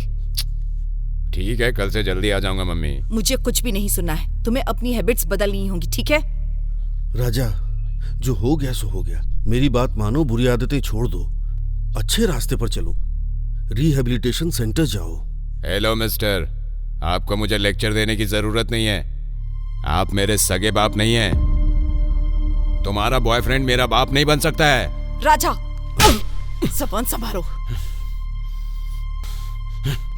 [SPEAKER 8] ठीक है, कल से जल्दी आ जाऊंगा मम्मी।
[SPEAKER 2] मुझे कुछ भी नहीं सुनना है। तुम्हें अपनी हैबिट्स बदलनी होंगी, ठीक है?
[SPEAKER 5] राजा, जो हो गया सो हो गया। मेरी बात मानो, बुरी आदतें छोड़ दो, अच्छे रास्ते पर चलो, रिहेबिलिटेशन सेंटर जाओ।
[SPEAKER 8] हेलो मिस्टर, आपको मुझे लेक्चर देने की जरूरत नहीं है। आप मेरे सगे बाप नहीं हैं। तुम्हारा बॉयफ्रेंड मेरा बाप नहीं बन सकता है।
[SPEAKER 2] राजा, ज़बान संभालो।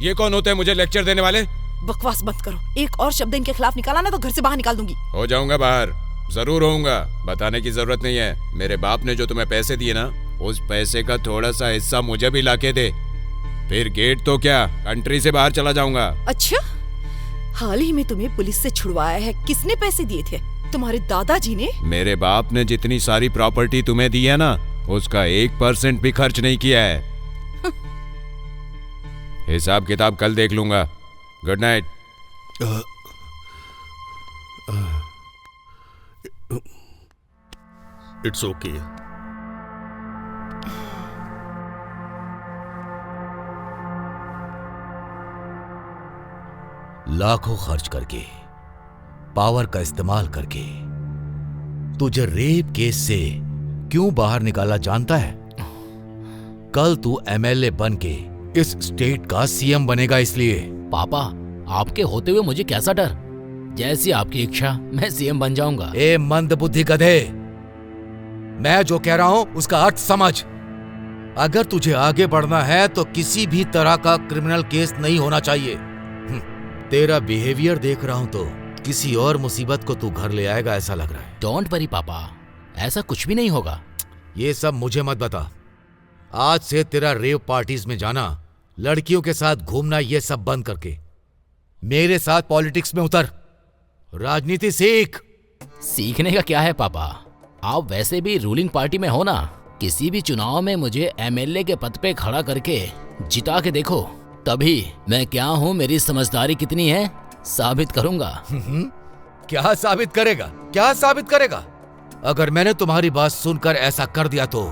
[SPEAKER 8] ये कौन होते हैं मुझे लेक्चर देने वाले?
[SPEAKER 2] बकवास मत करो। एक और शब्द इनके खिलाफ निकाला ना तो घर से बाहर निकाल दूंगी।
[SPEAKER 8] हो जाऊंगा बाहर, जरूर होऊंगा। बताने की जरूरत नहीं है। मेरे बाप ने जो तुम्हें पैसे दिए ना, उस पैसे का थोड़ा सा हिस्सा मुझे भी लाके दे, फिर गेट तो क्या, कंट्री से बाहर चला जाऊंगा।
[SPEAKER 2] अच्छा, हाल ही में तुम्हें पुलिस से छुड़वाया है, किसने पैसे दिए थे? तुम्हारे दादाजी ने?
[SPEAKER 8] मेरे बाप ने जितनी सारी प्रॉपर्टी तुम्हें दी है ना, उसका 1% भी खर्च नहीं किया है। हिसाब किताब कल देख लूंगा। Good night.
[SPEAKER 5] It's okay.
[SPEAKER 11] लाखों खर्च करके, पावर का इस्तेमाल करके तुझे रेप केस से क्यों बाहर निकाला जानता है? कल तू एमएलए बन के इस स्टेट का सीएम बनेगा, इसलिए।
[SPEAKER 12] पापा, आपके होते हुए मुझे कैसा डर? जैसी आपकी इच्छा, मैं सीएम बन जाऊंगा।
[SPEAKER 11] ए मंदबुद्धि गधे, मैं जो कह रहा हूं उसका अर्थ समझ। अगर तुझे आगे बढ़ना है तो किसी भी तरह का क्रिमिनल केस नहीं होना चाहिए। तेरा बिहेवियर देख रहा हूं तो किसी और मुसीबत को तू घर ले आएगा ऐसा लग रहा है।
[SPEAKER 12] डोंट वरी पापा, ऐसा कुछ भी नहीं होगा।
[SPEAKER 11] ये सब मुझे मत बता। आज से तेरा रेव पार्टीज में जाना, लड़कियों के साथ घूमना, ये सब बंद करके मेरे साथ पॉलिटिक्स में उतर, राजनीति सीख।
[SPEAKER 12] सीखने का क्या है पापा? आप वैसे भी रूलिंग पार्टी में हो ना। किसी भी चुनाव में मुझे एमएलए के पद पे खड़ा करके जिता के देखो, तभी मैं क्या हूँ, मेरी समझदारी कितनी है, साबित करूंगा।
[SPEAKER 11] क्या साबित करेगा? क्या साबित करेगा? अगर मैंने तुम्हारी बात सुनकर ऐसा कर दिया तो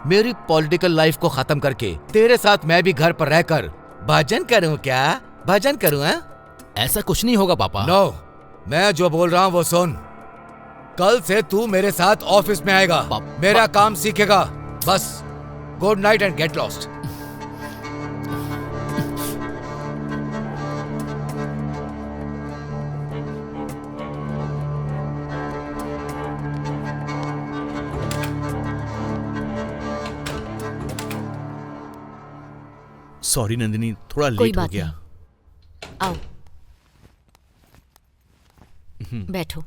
[SPEAKER 11] मेरी पॉलिटिकल लाइफ को खत्म करके तेरे साथ मैं भी घर पर रहकर भजन करूं। क्या भजन करूं?
[SPEAKER 12] ऐसा कुछ नहीं होगा पापा।
[SPEAKER 11] नो, मैं जो बोल रहा हूं वो सुन। कल से तू मेरे साथ ऑफिस में आएगा, मेरा काम सीखेगा। बस good night and get lost.
[SPEAKER 1] Sorry Nandini, थोड़ा
[SPEAKER 6] कोई
[SPEAKER 1] लेट हो
[SPEAKER 6] बात
[SPEAKER 1] गया।
[SPEAKER 6] आओ बैठो।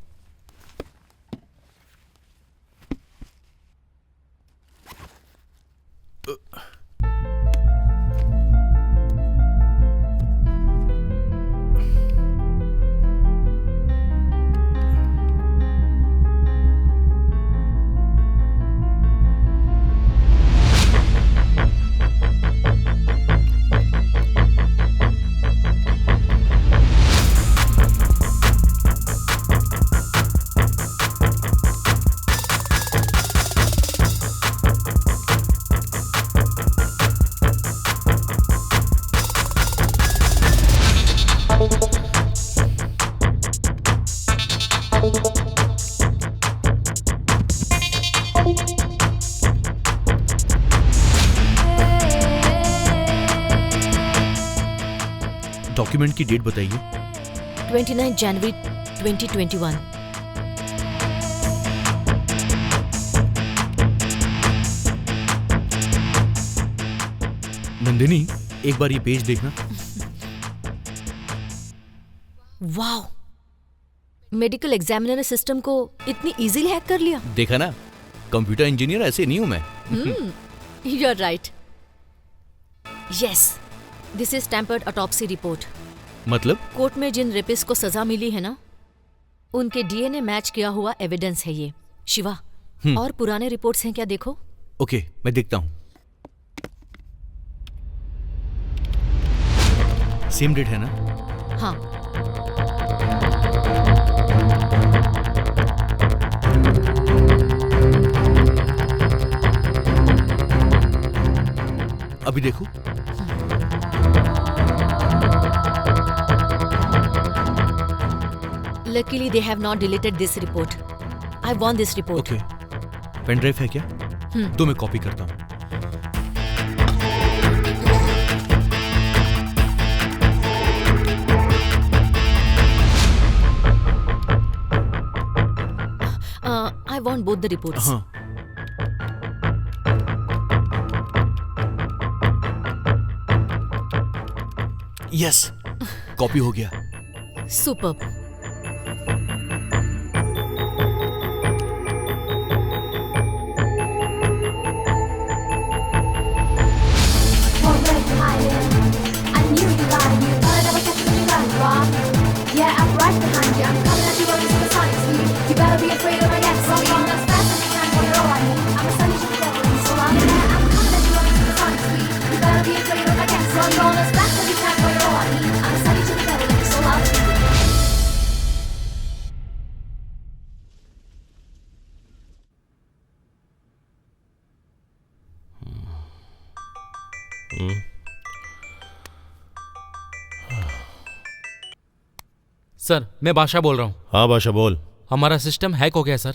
[SPEAKER 1] डॉक्यूमेंट की डेट बताइए।
[SPEAKER 6] 29 जनवरी 2021।
[SPEAKER 1] नंदिनी, एक बार ये पेज देखना।
[SPEAKER 6] वाओ, मेडिकल एग्जामिनर सिस्टम को इतनी इजीली हैक कर लिया।
[SPEAKER 1] देखा ना, कंप्यूटर इंजीनियर ऐसे नहीं हूं मैं।
[SPEAKER 6] You are right. Yes, this is tampered autopsy report.
[SPEAKER 1] मतलब?
[SPEAKER 6] कोर्ट में जिन रेपिस्ट को सजा मिली है ना, उनके डीएनए मैच किया हुआ एविडेंस है ये। शिवा, और पुराने रिपोर्ट्स हैं क्या, देखो।
[SPEAKER 1] ओके, मैं देखता हूँ। सेम डेट है ना?
[SPEAKER 6] हाँ।
[SPEAKER 1] अभी देखो।
[SPEAKER 6] Luckily they have not deleted this report. I want this report.
[SPEAKER 1] Okay, pen drive है क्या? तो मैं कॉपी करता हूँ।
[SPEAKER 6] I want both the reports.
[SPEAKER 1] हाँ। यस, कॉपी हो गया।
[SPEAKER 6] Superb.
[SPEAKER 7] Won't let you hide it. I knew you lied, you thought I'd never catch you when you got it wrong. Yeah, I'm right behind you. I'm coming at you on this supersonic speed. You better be afraid of my next speed. I'm as fast as you can for your own. I'm a sunny to the devil, so I'm coming at you on this supersonic speed. You better be afraid of my next speed. I'm going as fast as you can for your own. I'm a sunny to the devil, so I'm
[SPEAKER 13] sir, मैं बादशाह बोल रहा हूँ।
[SPEAKER 10] हाँ बादशाह बोल।
[SPEAKER 13] हमारा system hack हो गया सर।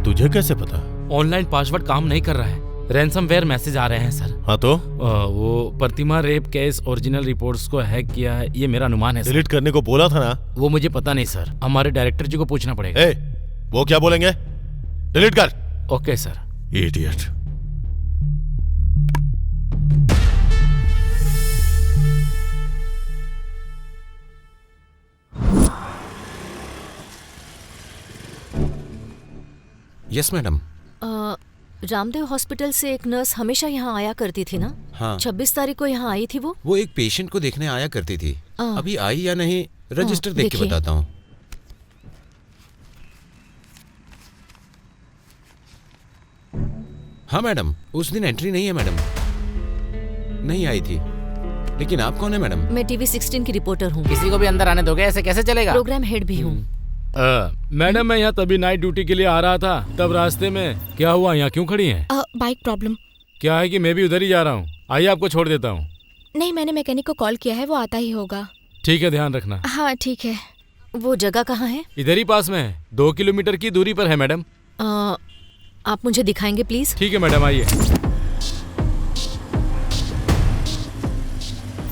[SPEAKER 10] तुझे कैसे पता?
[SPEAKER 13] ऑनलाइन पासवर्ड काम नहीं कर रहा है। रैंसमवेयर मैसेज आ रहे हैं सर।
[SPEAKER 10] हाँ तो?
[SPEAKER 13] वो प्रतिमा रेप केस ओरिजिनल रिपोर्ट्स को हैक किया है, ये मेरा अनुमान है सर।
[SPEAKER 10] डिलीट करने को बोला था ना?
[SPEAKER 13] वो मुझे पता नहीं सर, हमारे डायरेक्टर जी को पूछना पड़ेगा।
[SPEAKER 10] वो क्या बोलेंगे? डिलीट कर।
[SPEAKER 13] Okay sir.
[SPEAKER 10] Idiot.
[SPEAKER 8] Yes madam.
[SPEAKER 6] Ramdev hospital से एक नर्स हमेशा यहाँ आया करती थी ना?
[SPEAKER 8] हाँ।
[SPEAKER 6] 26 तारीख को यहाँ आई थी वो
[SPEAKER 8] एक पेशेंट को देखने आया करती थी। अभी आई या नहीं, रजिस्टर देख के
[SPEAKER 6] देखिए।
[SPEAKER 8] बताता हूँ। हाँ मैडम, उस दिन एंट्री नहीं है मैडम, नहीं आई थी। लेकिन आप कौन है मैडम?
[SPEAKER 6] मैं टीवी 16 की रिपोर्टर हूँ।
[SPEAKER 12] किसी को भी अंदर आने दोगे? ऐसे कैसे चलेगा?
[SPEAKER 6] प्रोग्राम हेड भी हूँ।
[SPEAKER 13] मैडम, मैं यहाँ तभी नाइट ड्यूटी के लिए आ रहा था, तब रास्ते में क्या हुआ? यहाँ क्यों खड़ी हैं?
[SPEAKER 9] Bike problem.
[SPEAKER 13] क्या है कि मैं भी उधर ही जा रहा हूँ। आइए आपको छोड़ देता हूँ।
[SPEAKER 9] नहीं, मैंने मैकेनिक को कॉल किया है, वो आता ही होगा।
[SPEAKER 13] ठीक है, ध्यान रखना।
[SPEAKER 9] हाँ ठीक है।
[SPEAKER 6] वो जगह कहाँ है?
[SPEAKER 13] इधर ही पास में है, 2 किलोमीटर की दूरी पर है मैडम।
[SPEAKER 6] आप मुझे दिखाएंगे प्लीज?
[SPEAKER 13] ठीक है मैडम, आइए।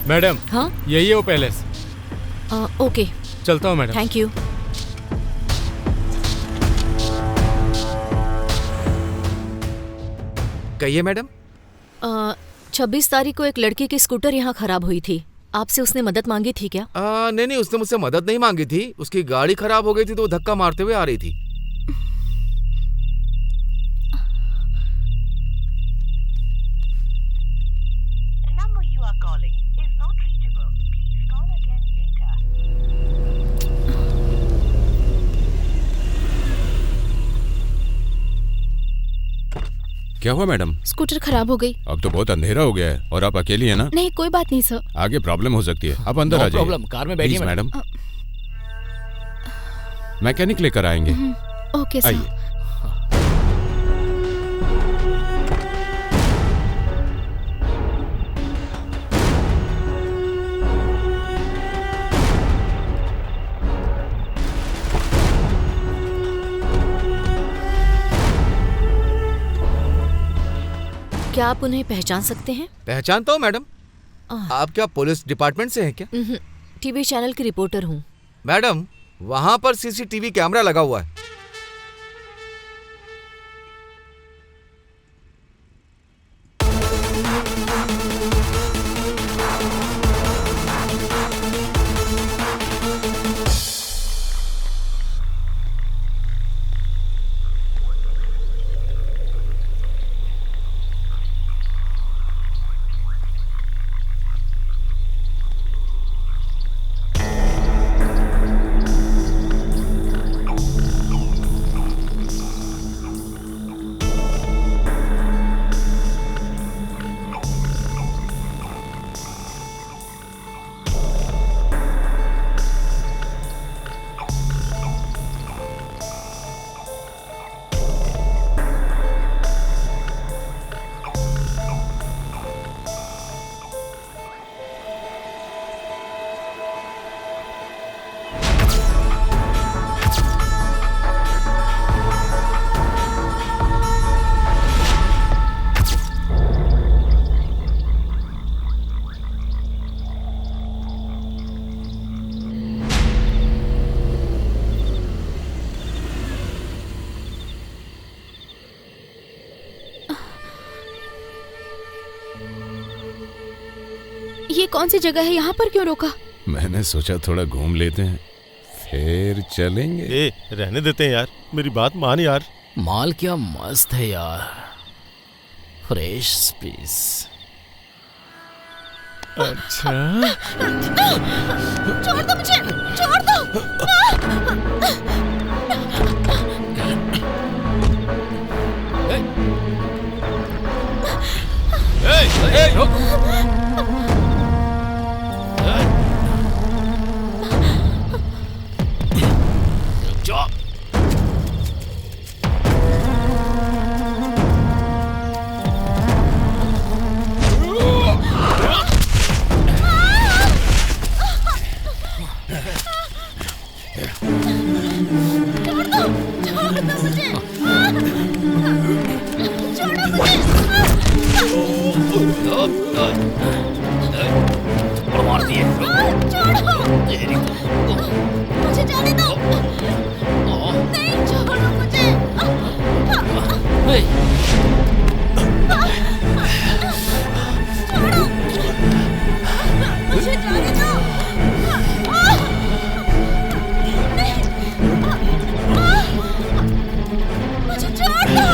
[SPEAKER 13] मैडम,
[SPEAKER 6] हाँ,
[SPEAKER 13] यही है वो पैलेस।
[SPEAKER 6] ओके,
[SPEAKER 13] चलता हूँ मैडम।
[SPEAKER 6] Thank you.
[SPEAKER 3] कहिए मैडम।
[SPEAKER 6] 26 तारीख को एक लड़की की स्कूटर यहाँ खराब हुई थी, आपसे उसने मदद मांगी थी क्या?
[SPEAKER 3] नहीं, उसने मुझसे मदद नहीं मांगी थी। उसकी गाड़ी खराब हो गई थी तो वो धक्का मारते हुए आ रही थी।
[SPEAKER 8] क्या हुआ मैडम?
[SPEAKER 9] स्कूटर खराब हो गई।
[SPEAKER 8] अब तो बहुत अंधेरा हो गया है और आप अकेली है ना?
[SPEAKER 9] नहीं, कोई बात नहीं सर।
[SPEAKER 8] आगे प्रॉब्लम हो सकती है, आप अंदर आ जाइए।
[SPEAKER 12] प्रॉब्लम, कार में बैठिए
[SPEAKER 8] मैडम। मैकेनिक लेकर आएंगे।
[SPEAKER 9] Okay sir.
[SPEAKER 8] आइए।
[SPEAKER 6] क्या आप उन्हें पहचान सकते हैं?
[SPEAKER 3] पहचानता हूँ मैडम। आप क्या पुलिस डिपार्टमेंट से हैं क्या?
[SPEAKER 6] टीवी चैनल की रिपोर्टर हूँ।
[SPEAKER 3] मैडम, वहाँ पर सीसीटीवी कैमरा लगा हुआ है।
[SPEAKER 9] ये कौन सी जगह है? यहाँ पर क्यों रोका?
[SPEAKER 8] मैंने सोचा थोड़ा घूम लेते हैं, फिर चलेंगे।
[SPEAKER 10] ए, रहने देते हैं यार, मेरी बात मान यार।
[SPEAKER 12] माल क्या मस्त है यार, फ्रेश पीस।
[SPEAKER 13] अच्छा,
[SPEAKER 9] छोड़ दो मुझे, छोड़ दो।
[SPEAKER 12] मार दिए।
[SPEAKER 9] मुझे जाने दो। नहीं, छोड़ो मुझे। छोड़ो, मुझे जाने दो। मुझे छोड़ दो।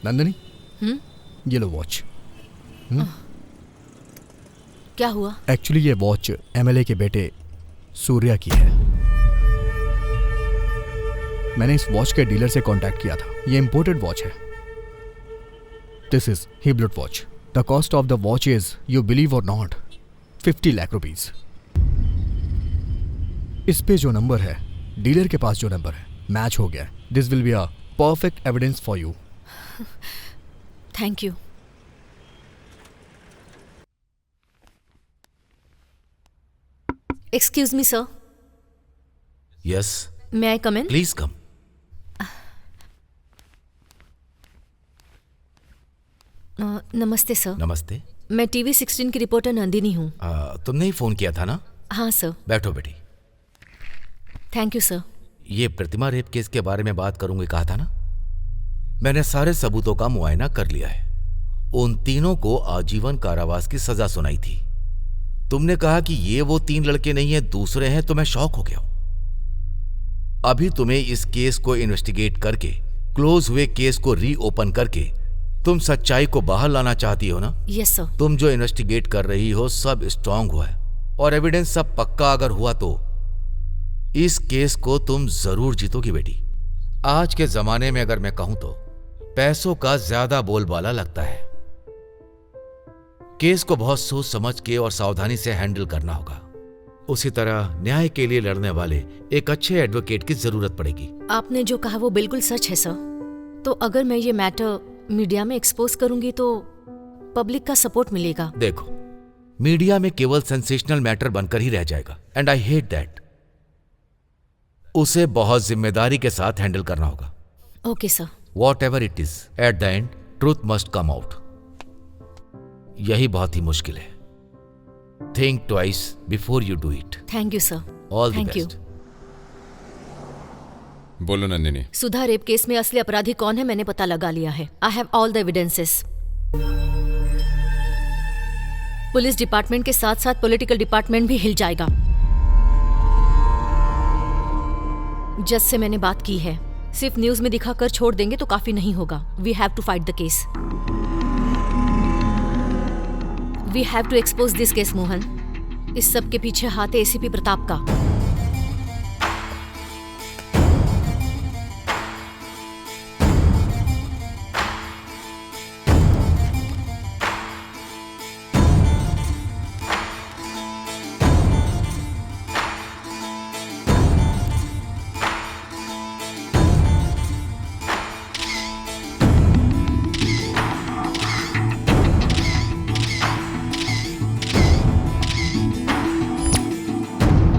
[SPEAKER 4] नंदिनी, ये लो वॉच।
[SPEAKER 6] क्या हुआ?
[SPEAKER 4] एक्चुअली ये वॉच एमएलए के बेटे सूर्या की है। मैंने इस वॉच के डीलर से कांटेक्ट किया था। ये इंपोर्टेड वॉच है। This is Hublot watch. The cost of the watch is, you believe or not, 50 lakh rupees. इस पे जो नंबर है, डीलर के पास जो नंबर है, मैच हो गया। This will be a perfect evidence for you.
[SPEAKER 6] Thank you. Excuse me sir.
[SPEAKER 11] Yes,
[SPEAKER 6] may I come in?
[SPEAKER 11] Please come.
[SPEAKER 6] नमस्ते सर।
[SPEAKER 11] नमस्ते।
[SPEAKER 6] मैं टीवी 16 की रिपोर्टर नंदिनी हूँ।
[SPEAKER 11] तुमने ही फोन किया था ना?
[SPEAKER 6] हाँ सर।
[SPEAKER 11] बैठो बेटी।
[SPEAKER 6] Thank you sir.
[SPEAKER 11] ये प्रतिमा रेप केस के बारे में बात करूंगी कहा था ना? मैंने सारे सबूतों का मुआयना कर लिया है। उन तीनों को आजीवन कारावास की सजा सुनाई थी। तुमने कहा कि ये वो 3 लड़के नहीं है, दूसरे हैं, तो मैं शॉक हो गया हूं। अभी तुम्हें इस केस को इन्वेस्टिगेट करके, क्लोज हुए केस को रीओपन करके तुम सच्चाई को बाहर लाना चाहती हो ना?
[SPEAKER 6] Yes sir.
[SPEAKER 11] तुम जो इन्वेस्टिगेट कर रही हो सब स्ट्रांग हुआ है और एविडेंस सब पक्का अगर हुआ तो इस केस को तुम जरूर जीतोगी बेटी। आज के जमाने में अगर मैं कहूं तो पैसों का ज्यादा बोलबाला लगता है। केस को बहुत सोच समझ के और सावधानी से हैंडल करना होगा। उसी तरह न्याय के लिए लड़ने वाले एक अच्छे एडवोकेट की जरूरत पड़ेगी।
[SPEAKER 6] आपने जो कहा वो बिल्कुल सच है सर। तो अगर मैं ये मैटर मीडिया में एक्सपोज करूंगी तो पब्लिक का सपोर्ट मिलेगा।
[SPEAKER 11] देखो, मीडिया में केवल सेंसेशनल मैटर बनकर ही रह जाएगा एंड आई हेट दैट। उसे बहुत जिम्मेदारी के साथ हैंडल करना होगा।
[SPEAKER 6] Okay sir.
[SPEAKER 11] What ever it is, at the end truth must come out. यही बहुत ही मुश्किल है। Think twice before you do it.
[SPEAKER 6] Thank you sir.
[SPEAKER 11] All the
[SPEAKER 6] thank you.
[SPEAKER 11] Best.
[SPEAKER 8] बोलो नंदिनी।
[SPEAKER 6] सुधा रेप केस में असली अपराधी कौन है मैंने पता लगा लिया है। I have all the evidences. Police department के साथ साथ पॉलिटिकल डिपार्टमेंट भी हिल जाएगा। जज से मैंने बात की है। सिर्फ न्यूज में दिखाकर छोड़ देंगे तो काफी नहीं होगा। We have to fight the case. We have to expose this case Mohan. इस सब के पीछे हाथ है एसीपी प्रताप का।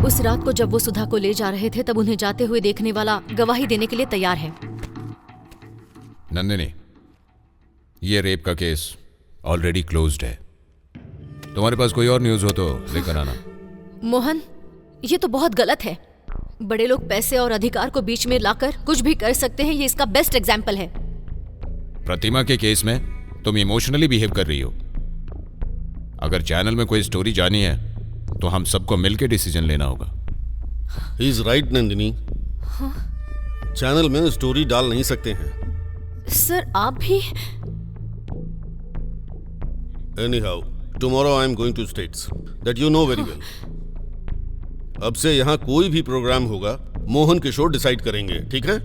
[SPEAKER 6] उस रात को जब वो सुधा को ले जा रहे थे तब उन्हें जाते हुए देखने वाला गवाही देने के लिए तैयार है।
[SPEAKER 8] नंदिनी, ये रेप का केस ऑलरेडी क्लोज्ड है। तुम्हारे पास कोई और न्यूज़ हो तो लेकर आना।
[SPEAKER 6] मोहन, ये तो बहुत गलत है। बड़े लोग पैसे और अधिकार को बीच में लाकर कुछ भी कर सकते हैं। ये इसका बेस्ट एग्जाम्पल है।
[SPEAKER 8] प्रतिमा के केस में तुम इमोशनली बिहेव कर रही हो। अगर चैनल में कोई स्टोरी जानी है तो हम सबको मिलकर डिसीजन लेना होगा।
[SPEAKER 5] He is right Nandini. Channel में स्टोरी डाल नहीं सकते हैं।
[SPEAKER 6] सर आप भी?
[SPEAKER 5] Anyhow, tomorrow I am going to States, that you know very well. अब से यहाँ कोई भी प्रोग्राम होगा मोहन किशोर डिसाइड करेंगे, ठीक है?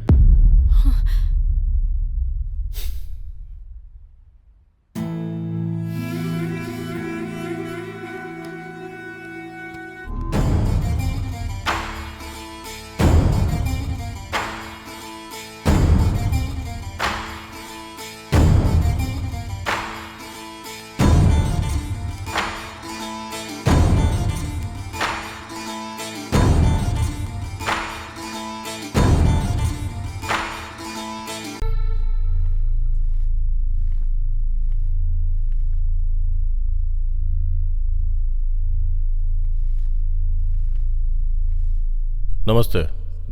[SPEAKER 10] नमस्ते।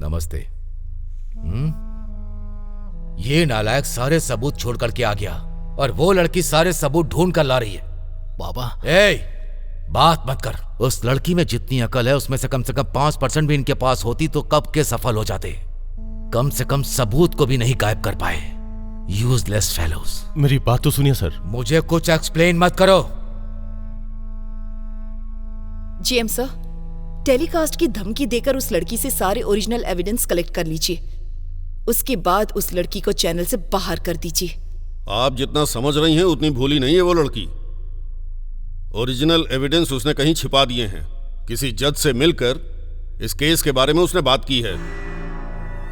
[SPEAKER 11] नमस्ते। ये नालायक सारे सबूत छोड़ करके आ गया और वो लड़की सारे सबूत ढूंढ कर ला रही है।
[SPEAKER 12] बाबा,
[SPEAKER 11] बात मत कर। उस लड़की में जितनी अकल है उसमें से कम 5% भी इनके पास होती तो कब के सफल हो जाते। कम से कम सबूत को भी नहीं गायब कर पाए। Useless fellows.
[SPEAKER 10] मेरी बात तो सुनिए सर।
[SPEAKER 11] मुझे कुछ एक्सप्लेन मत करो।
[SPEAKER 2] जीएम सर, टेलीकास्ट की धमकी देकर उस लड़की से सारे ओरिजिनल एविडेंस कलेक्ट कर लीजिए। उसके बाद उस लड़की को चैनल से बाहर कर दीजिए।
[SPEAKER 5] आप जितना समझ रही हैं उतनी भोली नहीं है वो लड़की। ओरिजिनल एविडेंस उसने कहीं छिपा दिए हैं। किसी जज से मिलकर इस केस के बारे में उसने बात की है।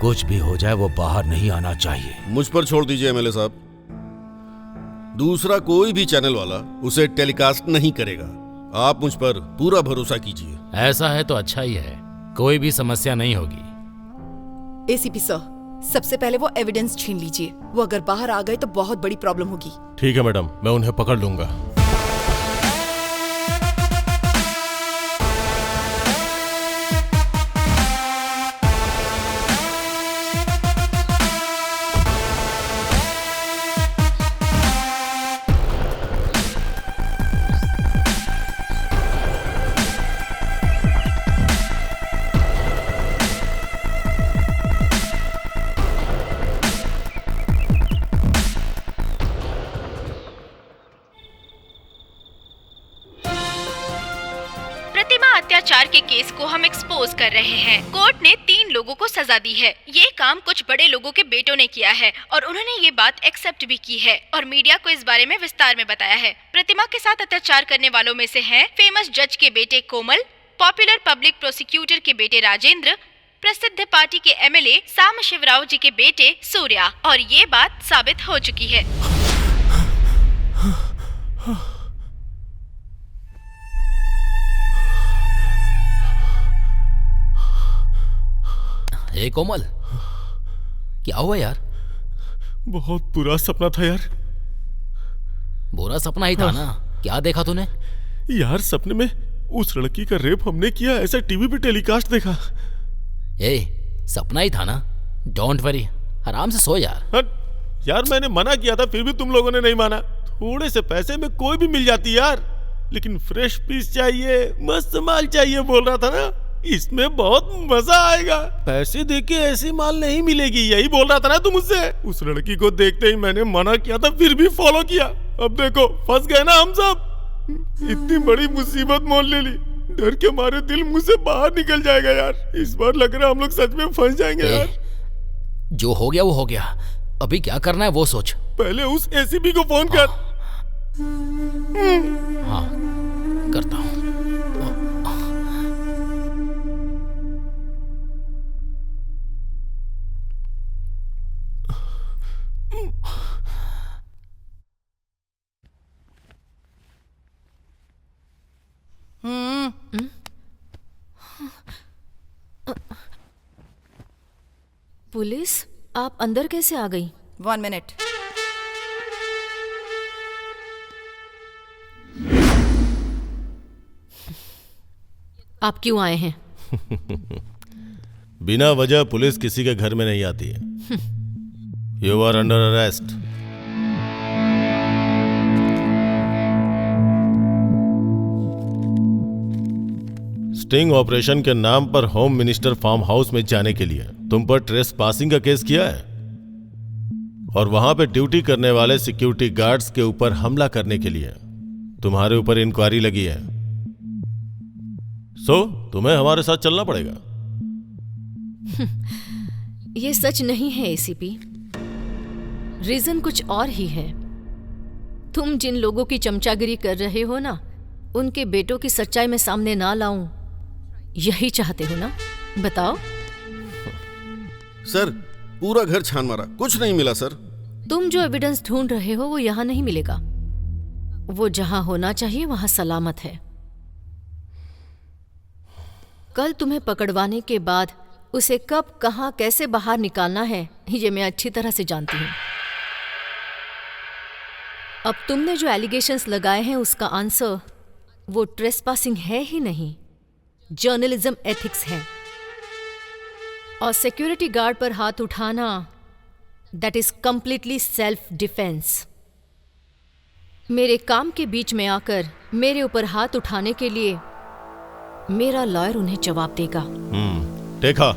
[SPEAKER 11] कुछ भी हो जाए वो बाहर नहीं आना चाहिए।
[SPEAKER 5] मुझ पर छोड़ दीजिए एमएलए साहब, दूसरा कोई भी चैनल वाला उसे टेलीकास्ट नहीं करेगा। आप मुझ पर पूरा भरोसा कीजिए।
[SPEAKER 12] ऐसा है तो अच्छा ही है, कोई भी समस्या नहीं होगी।
[SPEAKER 2] एसीपी सर, सबसे पहले वो एविडेंस छीन लीजिए। वो अगर बाहर आ गए तो बहुत बड़ी प्रॉब्लम होगी।
[SPEAKER 10] ठीक है मैडम, मैं उन्हें पकड़ लूंगा।
[SPEAKER 9] अत्याचार के केस को हम एक्सपोज कर रहे हैं। कोर्ट ने 3 लोगों को सजा दी है। ये काम कुछ बड़े लोगों के बेटों ने किया है और उन्होंने ये बात एक्सेप्ट भी की है और मीडिया को इस बारे में विस्तार में बताया है। प्रतिमा के साथ अत्याचार करने वालों में से हैं फेमस जज के बेटे कोमल, पॉपुलर पब्लिक प्रोसिक्यूटर के बेटे राजेंद्र, प्रसिद्ध पार्टी के एमएलए साम शिवराव जी के बेटे सूर्या, और ये बात साबित हो चुकी है।
[SPEAKER 12] हे कोमल, क्या हुआ यार?
[SPEAKER 10] बहुत बुरा सपना था यार।
[SPEAKER 12] बुरा सपना ही था ना? क्या देखा तूने?
[SPEAKER 10] यार सपने में उस लड़की का रेप हमने किया ऐसा टीवी पे टेलीकास्ट देखा।
[SPEAKER 12] सपना ही था ना? डोंट वरी, आराम से सो यार।
[SPEAKER 10] यार मैंने मना किया था फिर भी तुम लोगों ने नहीं माना। थोड़े से पैसे में कोई भी मिल जाती यार, लेकिन फ्रेश पीस चाहिए, मस्त माल चाहिए बोल रहा था ना। इसमें बहुत मजा आएगा। पैसे देके ऐसी माल नहीं मिलेगी, यही बोल रहा था ना तू मुझसे। उस लड़की को देखते ही मैंने मना किया था फिर भी फॉलो किया। अब देखो फंस गए ना हम सब। इतनी बड़ी मुसीबत मोल ले ली, डर के मारे दिल मुंह से बाहर निकल जाएगा यार। इस बार लग रहा है हम लोग सच में फंस जाएंगे यार।
[SPEAKER 12] जो हो गया वो हो गया, अभी क्या करना है वो सोच।
[SPEAKER 10] पहले उस एसीपी को फोन कर।
[SPEAKER 12] हाँ करता हूँ।
[SPEAKER 6] पुलिस, आप अंदर कैसे आ गई?
[SPEAKER 2] 1 मिनट।
[SPEAKER 6] आप क्यों आए हैं?
[SPEAKER 10] बिना वजह पुलिस किसी के घर में नहीं आती है। You are under arrest. Sting operation के नाम पर होम मिनिस्टर फार्म हाउस में जाने के लिए तुम पर ट्रेस पासिंग का केस किया है और वहां पे ड्यूटी करने वाले सिक्योरिटी गार्ड्स के ऊपर हमला करने के लिए तुम्हारे ऊपर इंक्वायरी लगी है। सो तुम्हें हमारे साथ चलना पड़ेगा।
[SPEAKER 6] ये सच नहीं है एसीपी, रीजन कुछ और ही है। तुम जिन लोगों की चमचागिरी कर रहे हो ना, उनके बेटों की सच्चाई में सामने ना लाऊं, यही चाहते हो ना? बताओ।
[SPEAKER 5] सर पूरा घर छान मारा, कुछ नहीं मिला सर।
[SPEAKER 6] तुम जो एविडेंस ढूंढ रहे हो वो यहाँ नहीं मिलेगा। वो जहां होना चाहिए वहां सलामत है। कल तुम्हें पकड़वाने के बाद उसे कब, कहां, कैसे बाहर निकालना है ये मैं अच्छी तरह से जानती हूँ। अब तुमने जो एलिगेशंस लगाए हैं उसका आंसर वो ट्रेसपासिंग है ही नहीं, जर्नलिज्म एथिक्स है। और सिक्योरिटी गार्ड पर हाथ उठाना, that is completely self defence. मेरे काम के बीच में आकर मेरे ऊपर हाथ उठाने के लिए मेरा लॉयर उन्हें जवाब देगा।
[SPEAKER 10] देखा।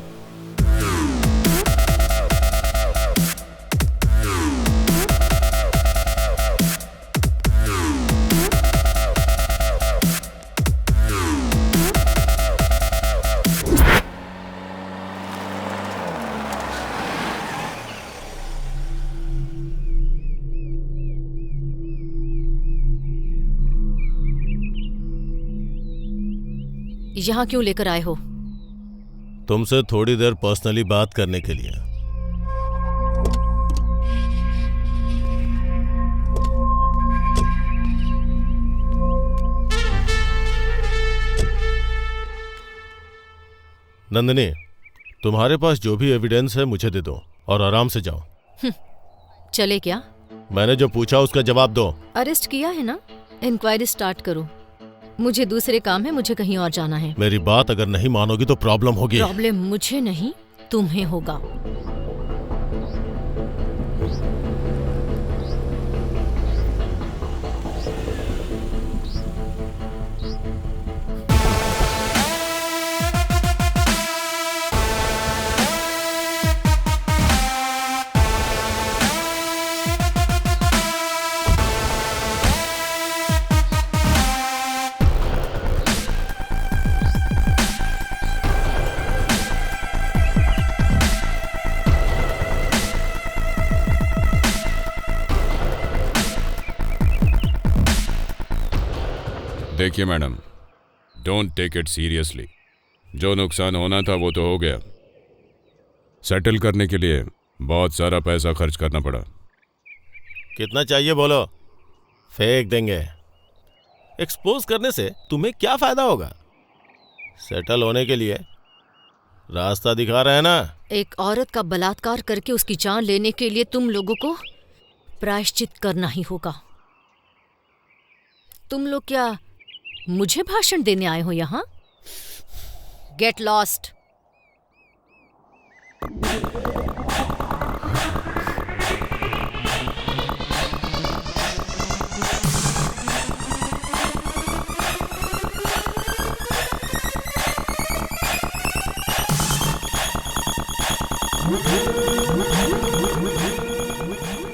[SPEAKER 6] यहाँ क्यों लेकर आए हो?
[SPEAKER 10] तुमसे थोड़ी देर पर्सनली बात करने के लिए। नंदिनी, तुम्हारे पास जो भी एविडेंस है मुझे दे दो और आराम से जाओ।
[SPEAKER 6] चले क्या?
[SPEAKER 10] मैंने जो पूछा उसका जवाब दो।
[SPEAKER 6] अरेस्ट किया है ना, इंक्वायरी स्टार्ट करो। मुझे दूसरे काम है, मुझे कहीं और जाना है।
[SPEAKER 10] मेरी बात अगर नहीं मानोगी तो प्रॉब्लम होगी।
[SPEAKER 6] प्रॉब्लम मुझे नहीं, तुम्हें होगा।
[SPEAKER 8] देखिए madam, don't take it seriously. जो नुकसान होना था वो तो हो गया। सेटल करने के लिए बहुत सारा पैसा खर्च करना पड़ा।
[SPEAKER 10] कितना चाहिए बोलो, फेंक देंगे। एक्सपोज करने से तुम्हें क्या फायदा होगा? सेटल होने के लिए रास्ता दिखा रहे हैं ना।
[SPEAKER 6] एक औरत का बलात्कार करके उसकी जान लेने के लिए तुम लोगों को प्रायश्चित करना ही होगा। तुम लोग क्या मुझे भाषण देने आए हो यहाँ? Get lost.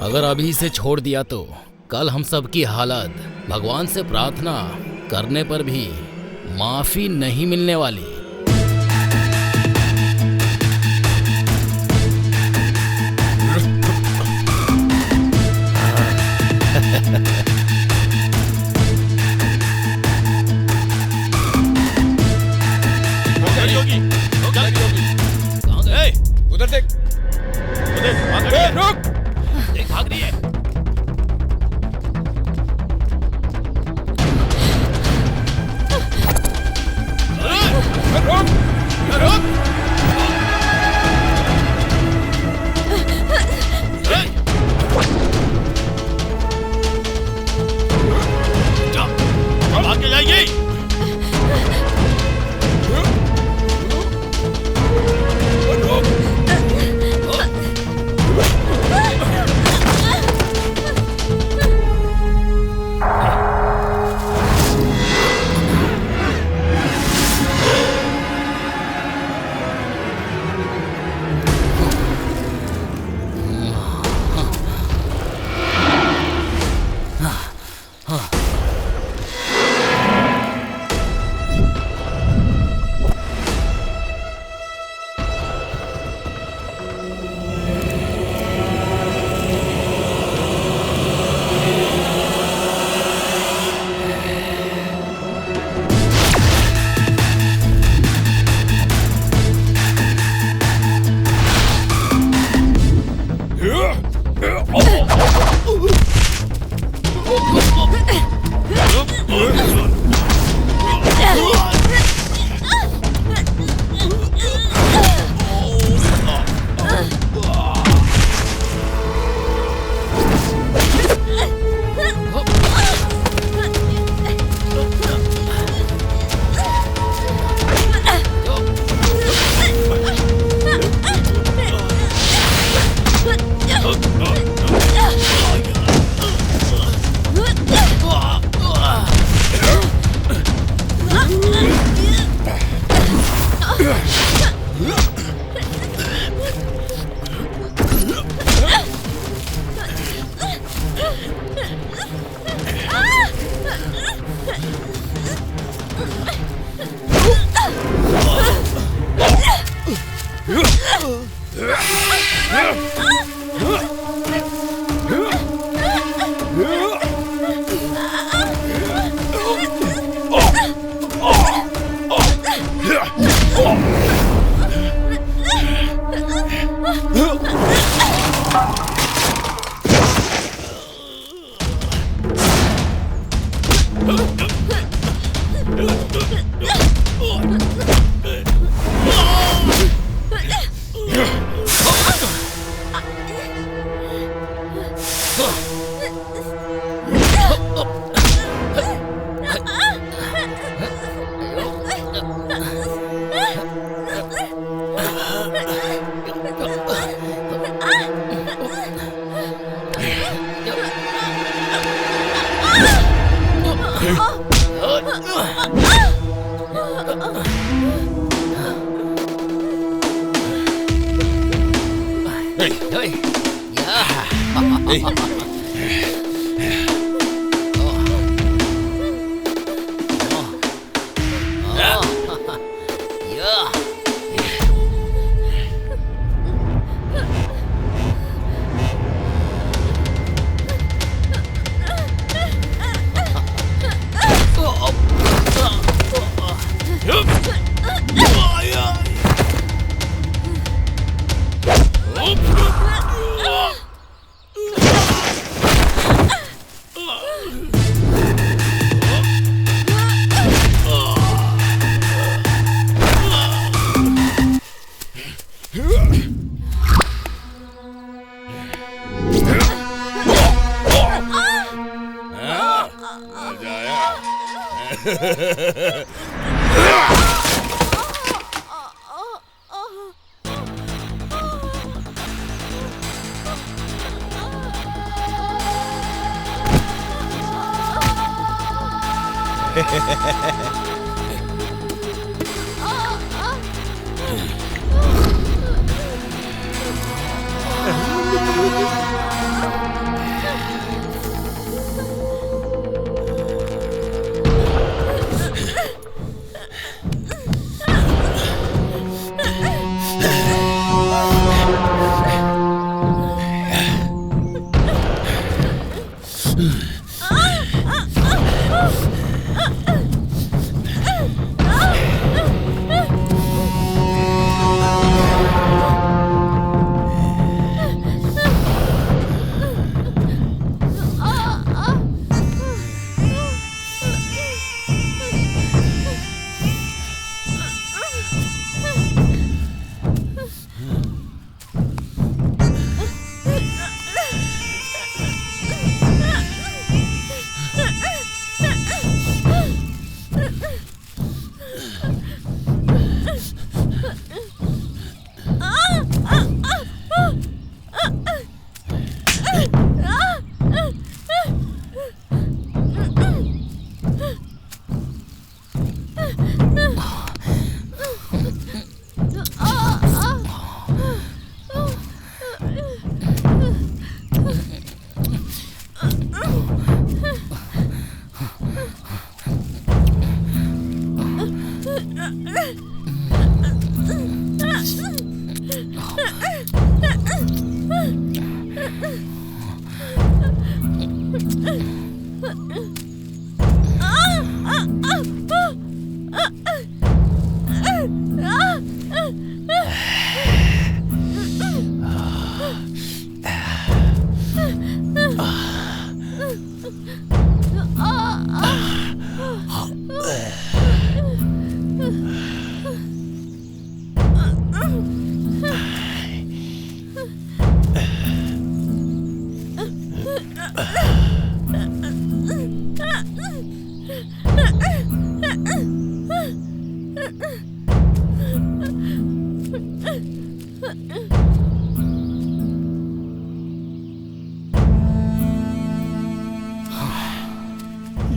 [SPEAKER 12] अगर अभी से छोड़ दिया तो कल हम सब की हालत भगवान से प्रार्थना करने पर भी माफी नहीं मिलने वाली।
[SPEAKER 8] उधर देख,
[SPEAKER 12] रुक! देख भाग रही है।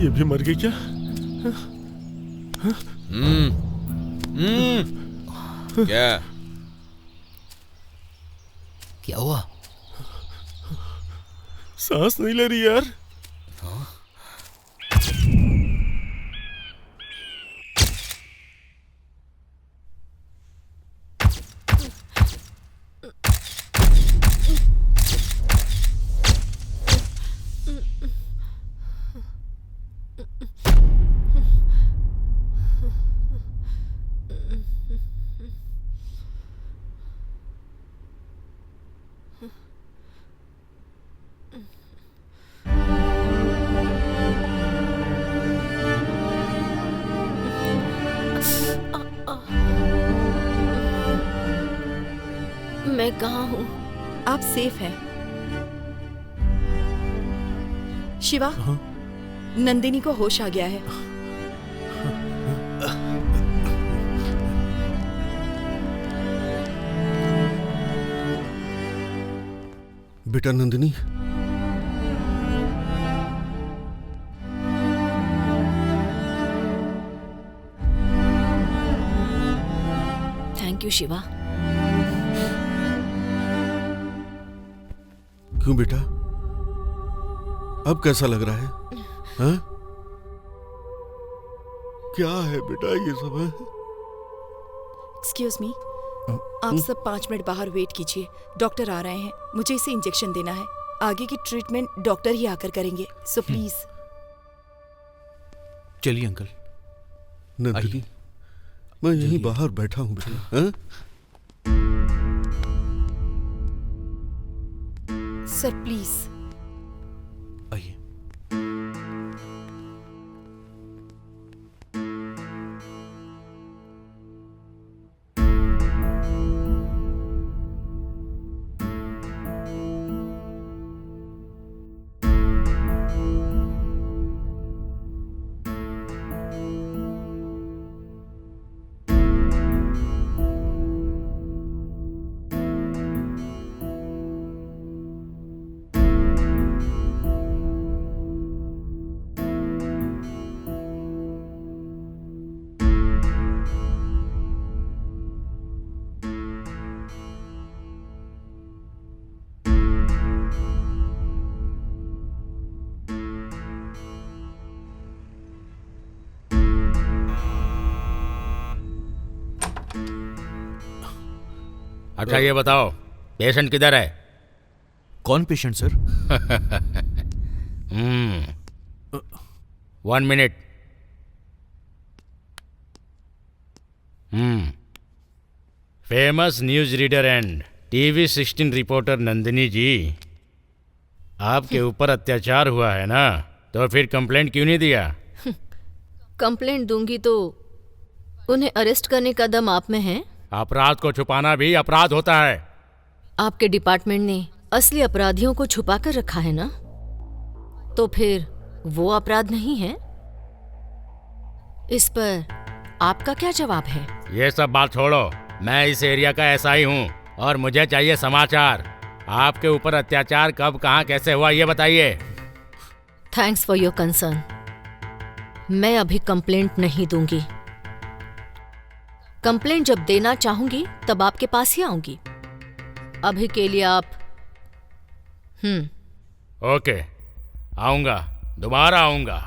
[SPEAKER 10] ये भी मर गई क्या?
[SPEAKER 8] क्या
[SPEAKER 12] क्या हुआ?
[SPEAKER 10] सांस नहीं ले रही यार।
[SPEAKER 6] मैं कहाँ हूँ?
[SPEAKER 2] आप सेफ हैं। शिवा, नंदिनी को होश आ गया है।
[SPEAKER 5] बेटा नंदिनी,
[SPEAKER 6] थैंक यू शिवा।
[SPEAKER 5] क्यों बेटा, अब कैसा लग रहा है? हाँ? क्या है बेटा ये सब है?
[SPEAKER 2] एक्सक्यूज मी, आप सब 5 मिनट बाहर वेट कीजिए, डॉक्टर आ रहे हैं। मुझे इसे इंजेक्शन देना है, आगे की ट्रीटमेंट डॉक्टर ही आकर करेंगे, सो प्लीज।
[SPEAKER 1] चलिए अंकल।
[SPEAKER 5] नंदिनी, मैं यहीं बाहर बैठा हूँ बेटा। हाँ?
[SPEAKER 2] Sir please.
[SPEAKER 1] आइए।
[SPEAKER 12] अच्छा ये बताओ, पेशेंट किधर है?
[SPEAKER 1] कौन patient sir?
[SPEAKER 12] 1 minute. Famous news reader and TV 16 reporter Nandini ji, आपके ऊपर अत्याचार हुआ है ना, तो फिर कंप्लेंट क्यों नहीं दिया?
[SPEAKER 6] कंप्लेंट दूंगी तो उन्हें अरेस्ट करने का दम आप में है?
[SPEAKER 12] अपराध को छुपाना भी अपराध होता है।
[SPEAKER 6] आपके डिपार्टमेंट ने असली अपराधियों को छुपा कर रखा है ना, तो फिर वो अपराध नहीं है? इस पर आपका क्या जवाब है?
[SPEAKER 12] ये सब बात छोड़ो, मैं इस एरिया का ऐसा ही हूँ और मुझे चाहिए समाचार। आपके ऊपर अत्याचार कब, कहाँ, कैसे हुआ, ये बताइए।
[SPEAKER 6] Thanks for your concern. मैं अभी कंप्लेंट नहीं दूंगी। कंप्लेंट जब देना चाहूंगी तब आपके पास ही आऊंगी। अभी के लिए आप
[SPEAKER 12] ओके, आऊंगा, दोबारा आऊंगा।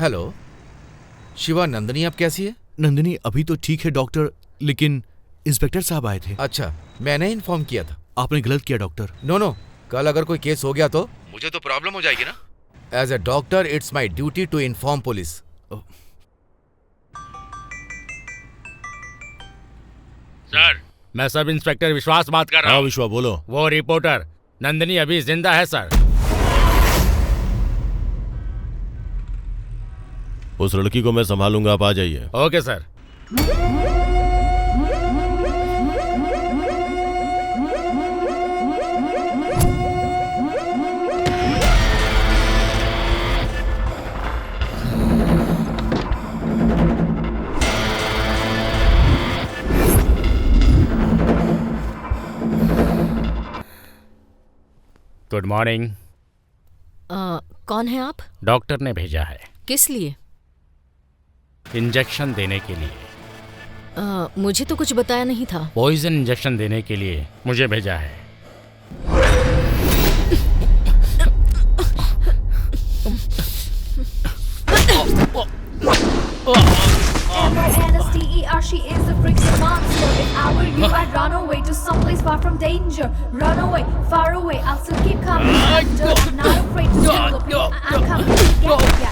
[SPEAKER 11] हेलो शिवा, नंदिनी अब कैसी है?
[SPEAKER 1] नंदिनी अभी तो ठीक है डॉक्टर, लेकिन इंस्पेक्टर साहब आए थे।
[SPEAKER 11] अच्छा, मैंने इन्फॉर्म किया था।
[SPEAKER 1] आपने गलत किया डॉक्टर।
[SPEAKER 11] नो, कल अगर कोई केस हो गया तो
[SPEAKER 3] मुझे तो प्रॉब्लम हो जाएगी ना।
[SPEAKER 11] As a doctor it's my duty to inform police.
[SPEAKER 12] Sir, मैं सब इंस्पेक्टर विश्वास बात कर रहा हूँ।
[SPEAKER 10] हाँ विश्वा बोलो।
[SPEAKER 12] वो रिपोर्टर नंदिनी अभी जिंदा है सर।
[SPEAKER 10] उस लड़की को मैं संभालूंगा, आप आ जाइए।
[SPEAKER 12] Okay sir. Good morning.
[SPEAKER 6] कौन है आप?
[SPEAKER 12] डॉक्टर ने भेजा है।
[SPEAKER 6] किस लिए?
[SPEAKER 12] इंजेक्शन देने के लिए।
[SPEAKER 6] मुझे तो कुछ बताया नहीं था।
[SPEAKER 12] पॉइजन इंजेक्शन देने के लिए मुझे भेजा है।
[SPEAKER 7] M-O-N-S-T-E-R, she is a freaking monster. If I were you, I'd run away to someplace far from danger. Run away, far away, I'll still keep coming after. I'm not afraid to feel the pain. I'm coming to get ya.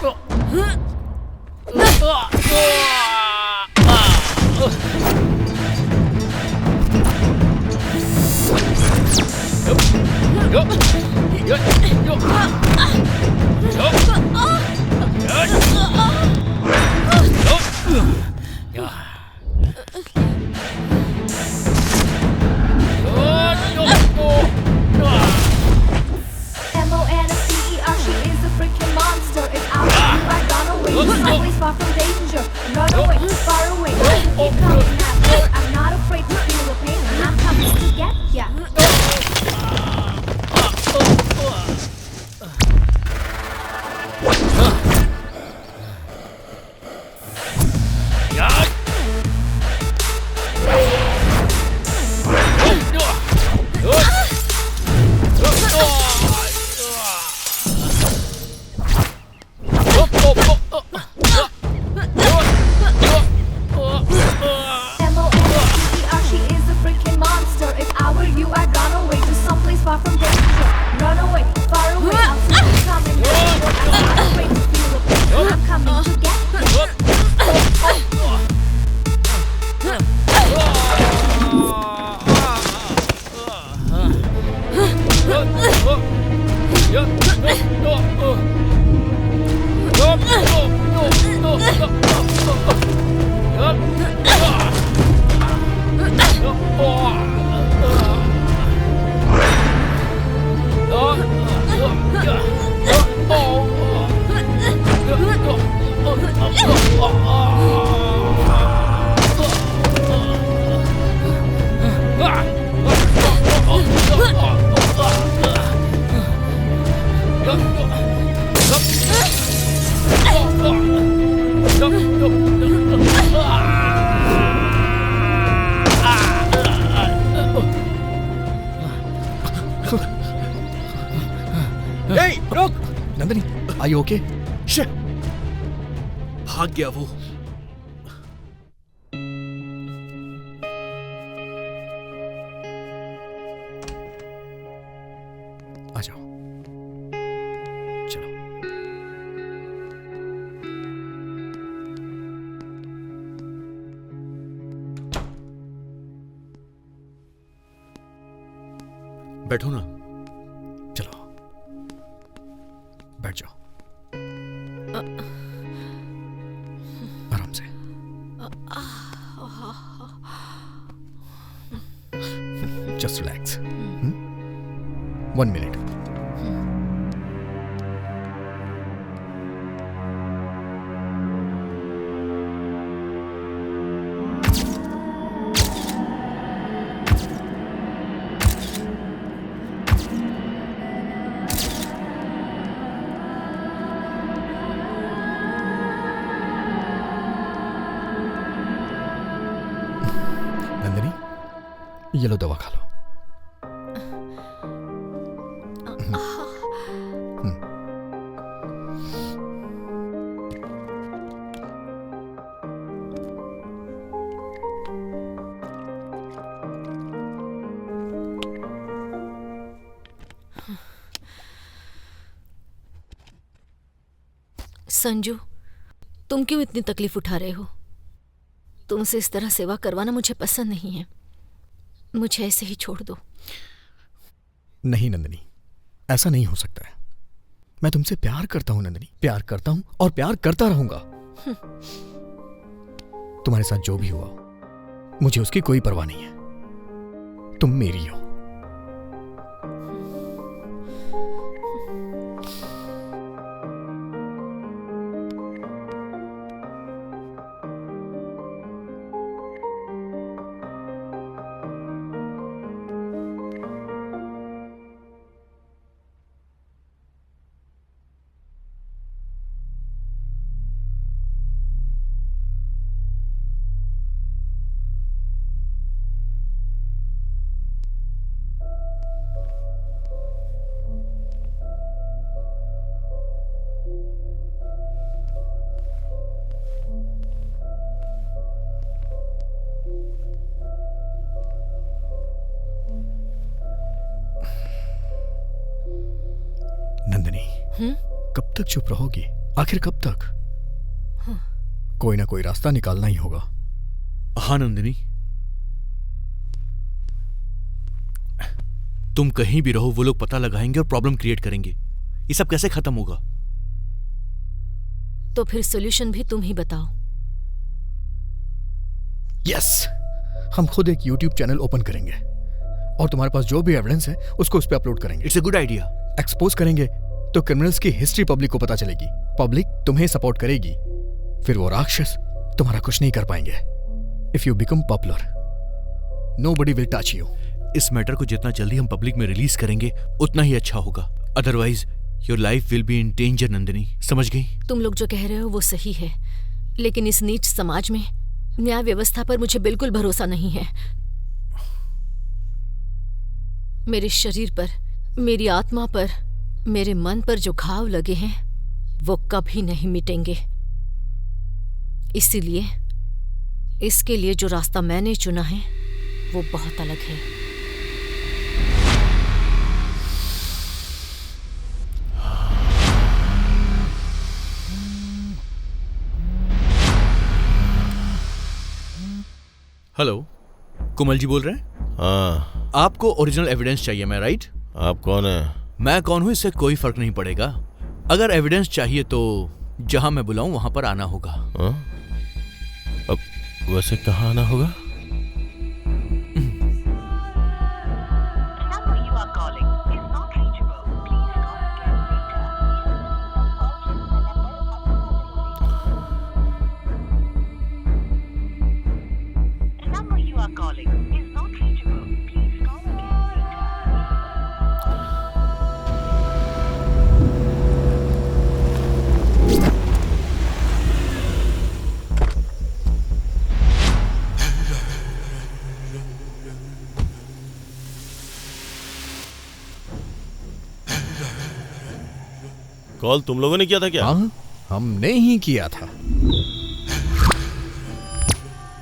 [SPEAKER 7] M-O-N-S-T-E-R, she is a freaking monster. If I were you, I'd run away to someplace far from danger. Run away, far away, I'll keep coming after. I'm not afraid to feel the pain. I'm coming to get ya.
[SPEAKER 4] Are you okay?
[SPEAKER 1] Shit! भाग गया वो।
[SPEAKER 4] आ जाओ, चलो।
[SPEAKER 1] बैठो ना।
[SPEAKER 4] चलो, बैठ जाओ। आराम से। Just relax. 1 minute. नंदिनी, ये लो, दवा खा लो।
[SPEAKER 6] संजू, तुम क्यों इतनी तकलीफ उठा रहे हो? तुमसे इस तरह सेवा करवाना मुझे पसंद नहीं है। मुझे ऐसे ही छोड़ दो।
[SPEAKER 4] नहीं नंदिनी, ऐसा नहीं हो सकता है। मैं तुमसे प्यार करता हूं नंदिनी, प्यार करता हूं और प्यार करता रहूंगा। तुम्हारे साथ जो भी हुआ, मुझे उसकी कोई परवाह नहीं है। तुम मेरी हो। नंदिनी, कब तक चुप रहोगी? आखिर कब तक? कोई ना कोई रास्ता निकालना ही होगा।
[SPEAKER 1] हाँ नंदिनी, तुम कहीं भी रहो, वो लोग पता लगाएंगे और प्रॉब्लम क्रिएट करेंगे। ये सब कैसे खत्म होगा?
[SPEAKER 6] तो फिर सॉल्यूशन भी तुम ही बताओ।
[SPEAKER 4] यस, हम खुद एक YouTube चैनल ओपन करेंगे और तुम्हारे पास जो भी एविडेंस है उसको उस पर अपलोड करेंगे।
[SPEAKER 1] It's a good idea.
[SPEAKER 4] Expose करेंगे तो क्रिमिनल्स की हिस्ट्री पब्लिक को पता चलेगी। पब्लिक तुम्हें सपोर्ट करेगी, फिर वो राक्षस तुम्हारा कुछ नहीं कर पाएंगे। If you become popular, nobody will touch you.
[SPEAKER 1] इस मैटर को जितना जल्दी हम पब्लिक में रिलीज करेंगे उतना ही अच्छा होगा। Otherwise your life will be in danger. Nandini, समझ गई?
[SPEAKER 6] तुम लोग जो कह रहे हो वो सही है, लेकिन इस नीच समाज में न्याय व्यवस्था पर मुझे बिल्कुल भरोसा नहीं है। मेरे शरीर पर, मेरी आत्मा पर, मेरे मन पर जो घाव लगे हैं वो कभी नहीं मिटेंगे। इसीलिए इसके लिए जो रास्ता मैंने चुना है वो बहुत अलग है।
[SPEAKER 1] हेलो, कुमल जी बोल रहे हैं?
[SPEAKER 8] हाँ।
[SPEAKER 1] आपको ओरिजिनल एविडेंस चाहिए, मैं राइट?
[SPEAKER 8] आप कौन है?
[SPEAKER 1] मैं कौन हूं इससे कोई फर्क नहीं पड़ेगा। अगर एविडेंस चाहिए तो जहां मैं बुलाऊं वहां पर आना होगा।
[SPEAKER 8] हाँ? अब वैसे कहाँ आना होगा?
[SPEAKER 10] कॉल तुम लोगों ने किया था क्या?
[SPEAKER 4] हाँ, हमने ही किया था।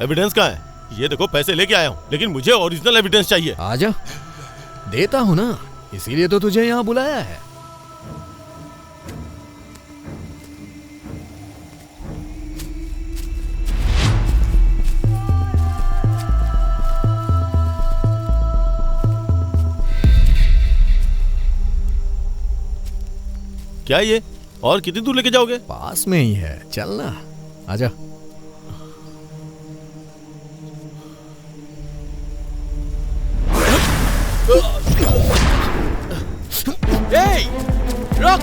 [SPEAKER 10] एविडेंस कहाँ है? ये देखो पैसे लेके आया हूँ, लेकिन मुझे ओरिजिनल एविडेंस चाहिए।
[SPEAKER 4] आजा, देता हूँ ना, इसीलिए तो तुझे यहाँ बुलाया है।
[SPEAKER 10] क्या ये? और कितनी दूर लेके जाओगे?
[SPEAKER 4] पास में ही है, चलना, आजा।
[SPEAKER 1] Hey! Rock!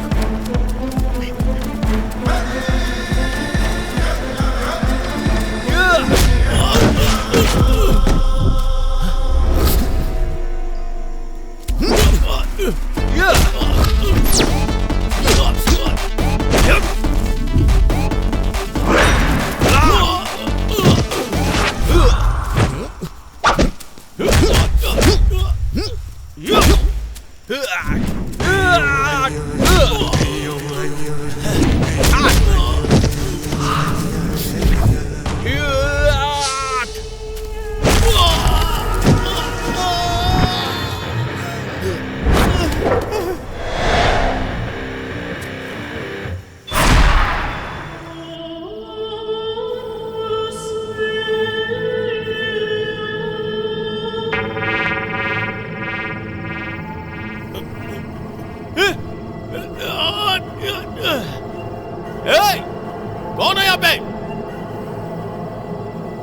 [SPEAKER 10] कौन है यहाँ पे?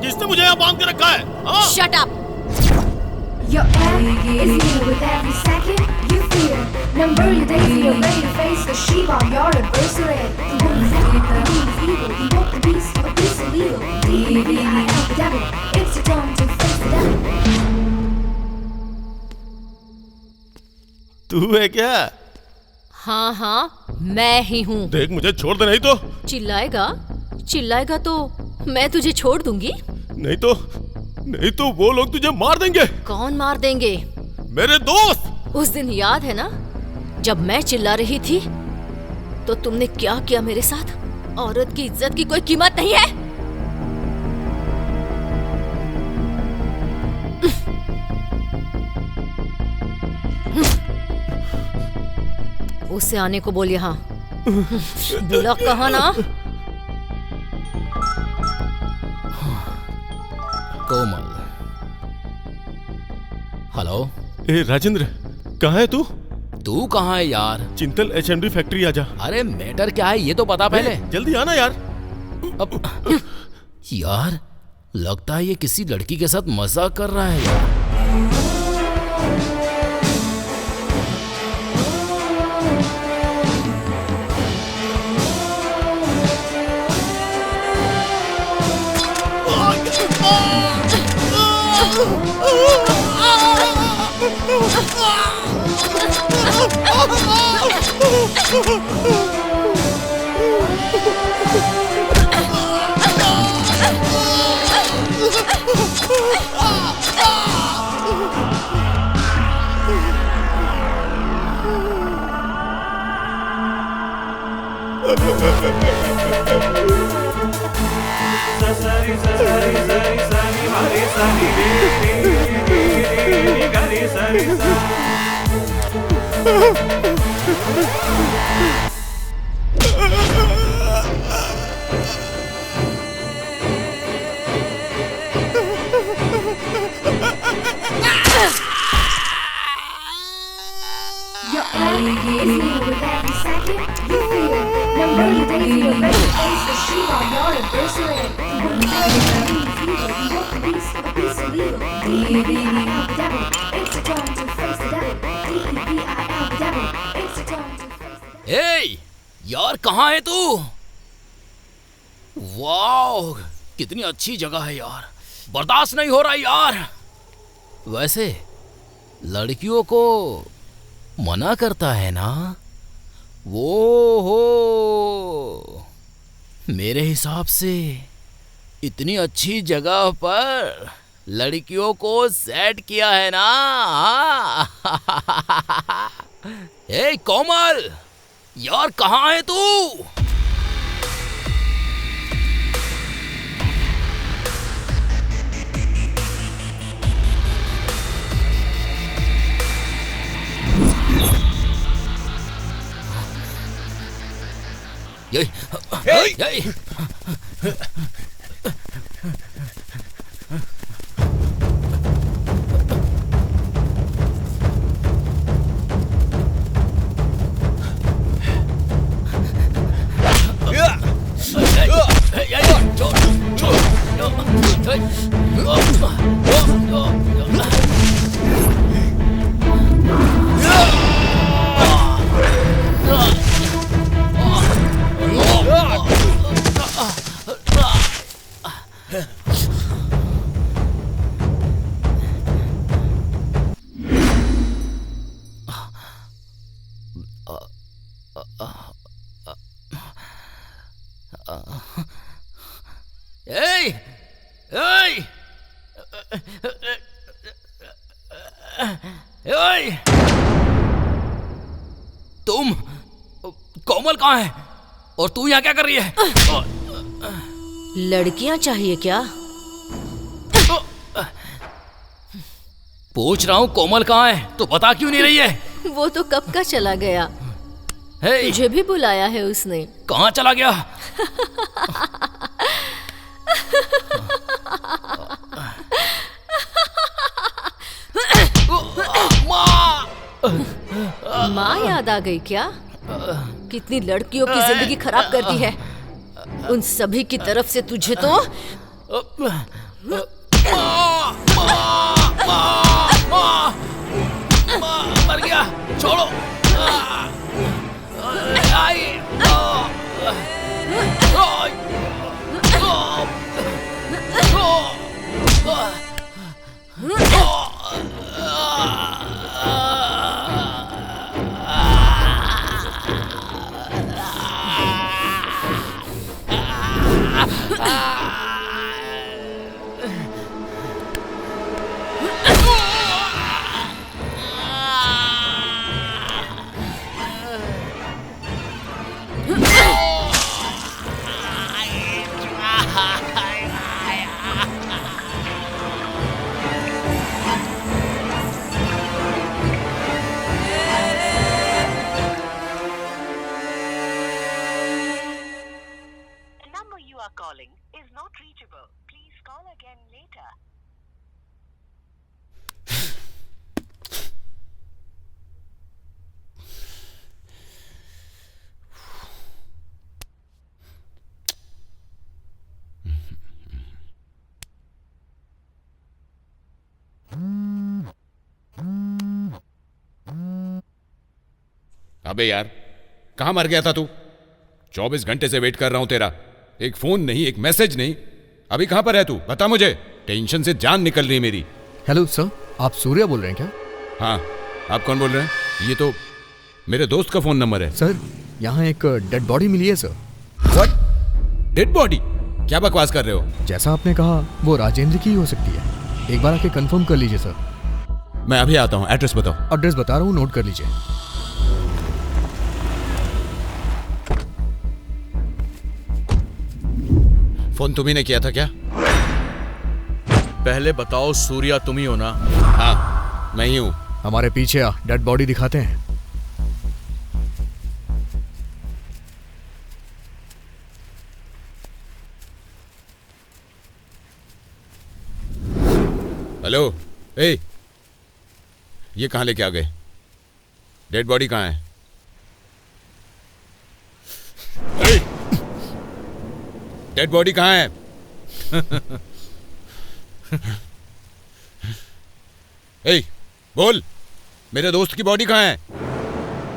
[SPEAKER 10] किसने मुझे यहाँ बांध के रखा है?
[SPEAKER 6] Shut up!
[SPEAKER 7] Your act is new with every second you fear. Number your days, you're ready to face the sheep on your adversary. You won't accept the means evil. You won't the beast, a beast illegal. D-E-V-I-L, the devil. It's your turn to face the devil.
[SPEAKER 10] तू है क्या?
[SPEAKER 6] हाँ हाँ, मैं ही हूँ।
[SPEAKER 10] देख, मुझे छोड़ दे, नहीं तो।
[SPEAKER 6] चिल्लाएगा तो मैं तुझे छोड़ दूंगी।
[SPEAKER 10] नहीं तो वो लोग तुझे मार देंगे।
[SPEAKER 6] कौन मार देंगे?
[SPEAKER 10] मेरे दोस्त।
[SPEAKER 6] उस दिन याद है ना, जब मैं चिल्ला रही थी तो तुमने क्या किया मेरे साथ? औरत की इज्जत की कोई कीमत नहीं है। उसे आने को बोल यहाँ। बुला कहा ना।
[SPEAKER 12] कोमल। हेलो।
[SPEAKER 10] ए राजेंद्र, कहाँ है तू?
[SPEAKER 12] तू कहाँ है यार?
[SPEAKER 10] चिंतल HMD फैक्ट्री आजा।
[SPEAKER 12] अरे मैटर क्या है ये तो बता पहले।
[SPEAKER 10] जल्दी आना यार।
[SPEAKER 12] अब यार, लगता है ये किसी लड़की के साथ मजाक कर रहा है यार।
[SPEAKER 7] Your act is new with every second you fear. Number your days, you're ready to face the sheep on your adversary. You won't accept the means evil. You won't the beast, a beast illegal. D-E-V-I-L, the devil. It's your turn to face the devil. D-E-V-I-L, the devil. It's your turn to face the devil.
[SPEAKER 12] ए, यार कहाँ है तू? Wow, कितनी अच्छी जगह है यार। बर्दाश्त नहीं हो रहा यार। वैसे लड़कियों को मना करता है ना वो हो। मेरे हिसाब से इतनी अच्छी जगह पर लड़कियों को सेट किया है ना। ए कोमल, यार कहाँ है तू? तुम कोमल कहाँ है और तू यहाँ क्या कर रही है?
[SPEAKER 6] लड़कियां चाहिए क्या?
[SPEAKER 12] पूछ रहा हूँ कोमल कहाँ है, तो बता क्यों नहीं रही है?
[SPEAKER 6] वो तो कब का चला गया। तुझे भी बुलाया है उसने।
[SPEAKER 12] कहाँ चला गया?
[SPEAKER 6] माँ याद आ गई क्या? कितनी लड़कियों की जिंदगी खराब कर दी है। उन सभी की तरफ से तुझे तो
[SPEAKER 12] मर गया, छोड़ो।
[SPEAKER 8] अबे यार, कहाँ मर गया था तू? 24 घंटे से वेट कर रहा हूं तेरा। एक फोन नहीं, एक मैसेज नहीं। अभी कहाँ पर है तू? बता मुझे। टेंशन से जान निकल रही है मेरी।
[SPEAKER 4] हेलो सर, आप सूर्या बोल रहे हैं क्या?
[SPEAKER 8] हाँ, आप कौन बोल रहे हैं? ये तो मेरे दोस्त का फोन नंबर है।
[SPEAKER 4] सर, यहाँ एक डेड बॉडी मिली है सर।
[SPEAKER 8] व्हाट? Dead body? क्या बकवास कर रहे हो?
[SPEAKER 4] जैसा आपने कहा, वो राजेंद्र की ही हो सकती है। एक बार आके कंफर्म कर लीजिए सर।
[SPEAKER 8] मैं अभी आता हूँ, एड्रेस बताओ।
[SPEAKER 4] एड्रेस बता रहा हूँ, नोट कर लीजिए।
[SPEAKER 8] फोन तुम्ही ने किया था क्या?
[SPEAKER 1] पहले बताओ, सूर्या तुम ही हो ना?
[SPEAKER 8] हाँ, मैं ही हूँ।
[SPEAKER 4] हमारे पीछे आ, डेड बॉडी दिखाते हैं।
[SPEAKER 8] हेलो, ए, ये कहाँ लेके आ गए? डेड बॉडी कहाँ है? डेड बॉडी कहाँ है? ए, बोल, मेरे दोस्त की बॉडी कहाँ है?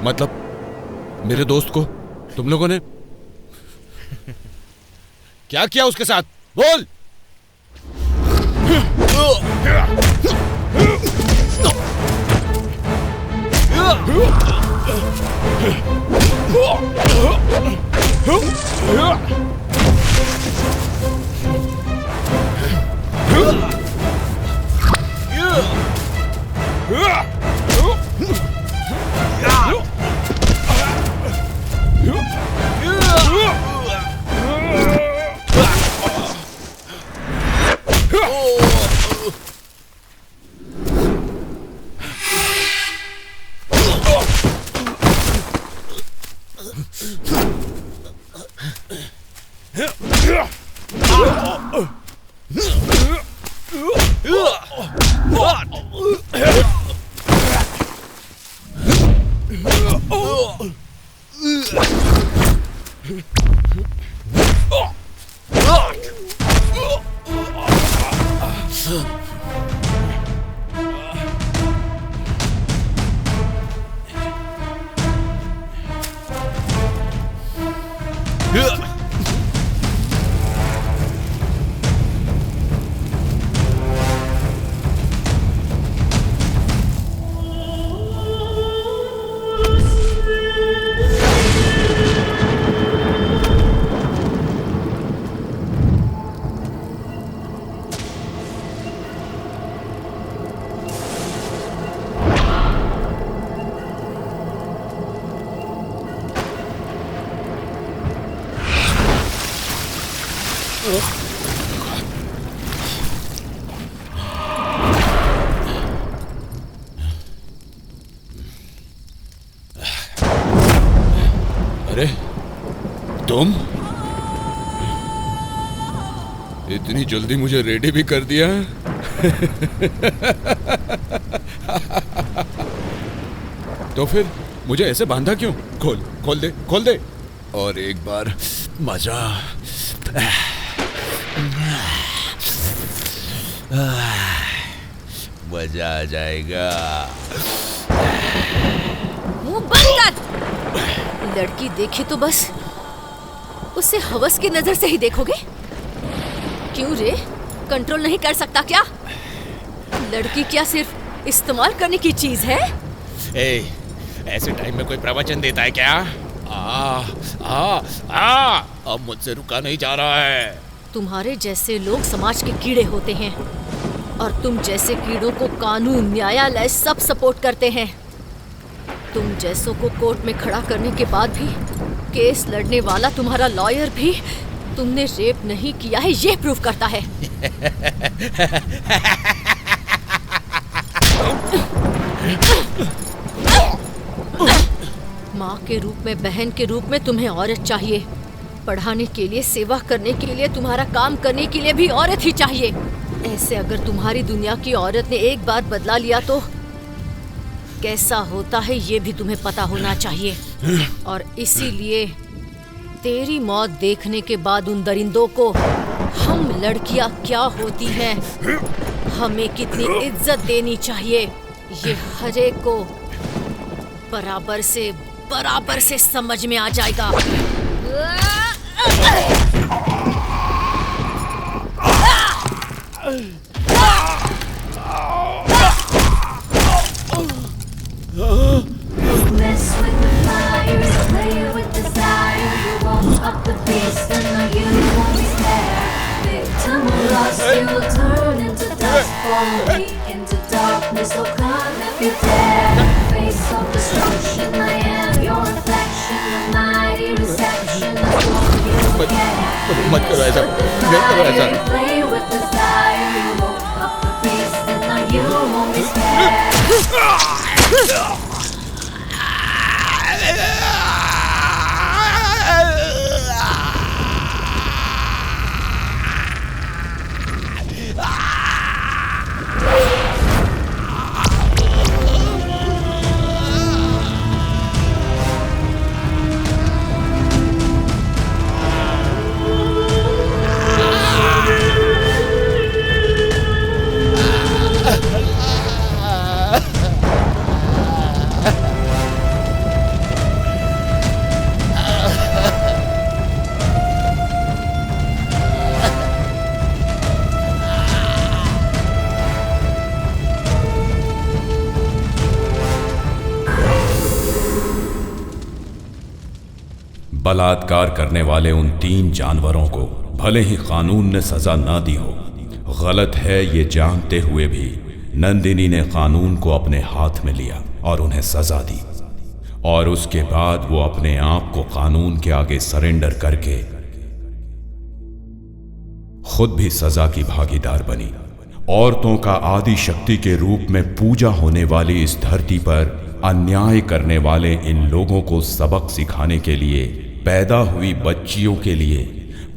[SPEAKER 8] मतलब मेरे दोस्त को तुम लोगों ने क्या किया उसके साथ? बोल। अरे तुम इतनी जल्दी मुझे रेडी भी कर दिया। तो फिर मुझे ऐसे बांधा क्यों? खोल दे और एक बार मजा। मजा आ जाएगा।
[SPEAKER 6] मुंह बंद कर। लड़की देखे तो बस उसे हवस की नजर से ही देखोगे? क्यों रे, कंट्रोल नहीं कर सकता क्या? लड़की क्या सिर्फ इस्तेमाल करने की चीज है?
[SPEAKER 8] ऐसे टाइम में कोई प्रवचन देता है क्या? अब मुझसे रुका नहीं जा रहा है।
[SPEAKER 6] तुम्हारे जैसे लोग समाज के कीड़े होते हैं और तुम जैसे कीड़ों को कानून, न्यायालय सब सपोर्ट करते हैं। तुम जैसों को कोर्ट में खड़ा करने के बाद भी केस लड़ने वाला तुम्हारा लॉयर भी तुमने रेप नहीं किया है ये प्रूफ करता है। माँ के रूप में, बहन के रूप में तुम्हें औरत चाहिए। पढ़ाने के लिए, सेवा करने के लिए, तुम्हारा काम करने के लिए भी औरत ही चाहिए। ऐसे अगर तुम्हारी दुनिया की औरत ने एक बार बदला लिया तो कैसा होता है ये भी तुम्हें पता होना चाहिए। और इसीलिए तेरी मौत देखने के बाद उन दरिंदों को हम लड़कियां क्या होती हैं, हमें कितनी इज्जत देनी चाहिए, ये हर एक को बराबर से समझ में आ जाएगा।
[SPEAKER 7] Mess with the fire, play with desire. You won't up the beast, and now you won't be spared. Victim or lost, you will turn into dust. Fall weak into darkness, so come if you dare. Face of destruction, I am your reflection. A mighty reception, that's all you get.
[SPEAKER 8] मत करो ऐसा, मत करो ऐसा।
[SPEAKER 7] Play with desire, you won't up the beast, and now you won't be spared.
[SPEAKER 8] बलात्कार करने वाले उन 3 जानवरों को भले ही कानून ने सजा ना दी हो, गलत है ये जानते हुए भी नंदिनी ने कानून को अपने हाथ में लिया और उन्हें सजा दी। और उसके बाद वो अपने आप को कानून के आगे सरेंडर करके खुद भी सजा की भागीदार बनी। औरतों का आदि शक्ति के रूप में पूजा होने वाली इस धरती पर अन्याय करने वाले इन लोगों को सबक सिखाने के लिए, पैदा हुई बच्चियों के लिए,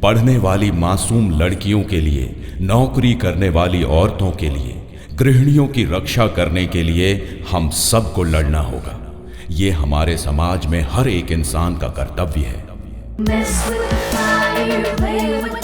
[SPEAKER 8] पढ़ने वाली मासूम लड़कियों के लिए, नौकरी करने वाली औरतों के लिए, गृहिणियों की रक्षा करने के लिए हम सबको लड़ना होगा। ये हमारे समाज में हर एक इंसान का कर्तव्य है।
[SPEAKER 7] Mess with the fire, play with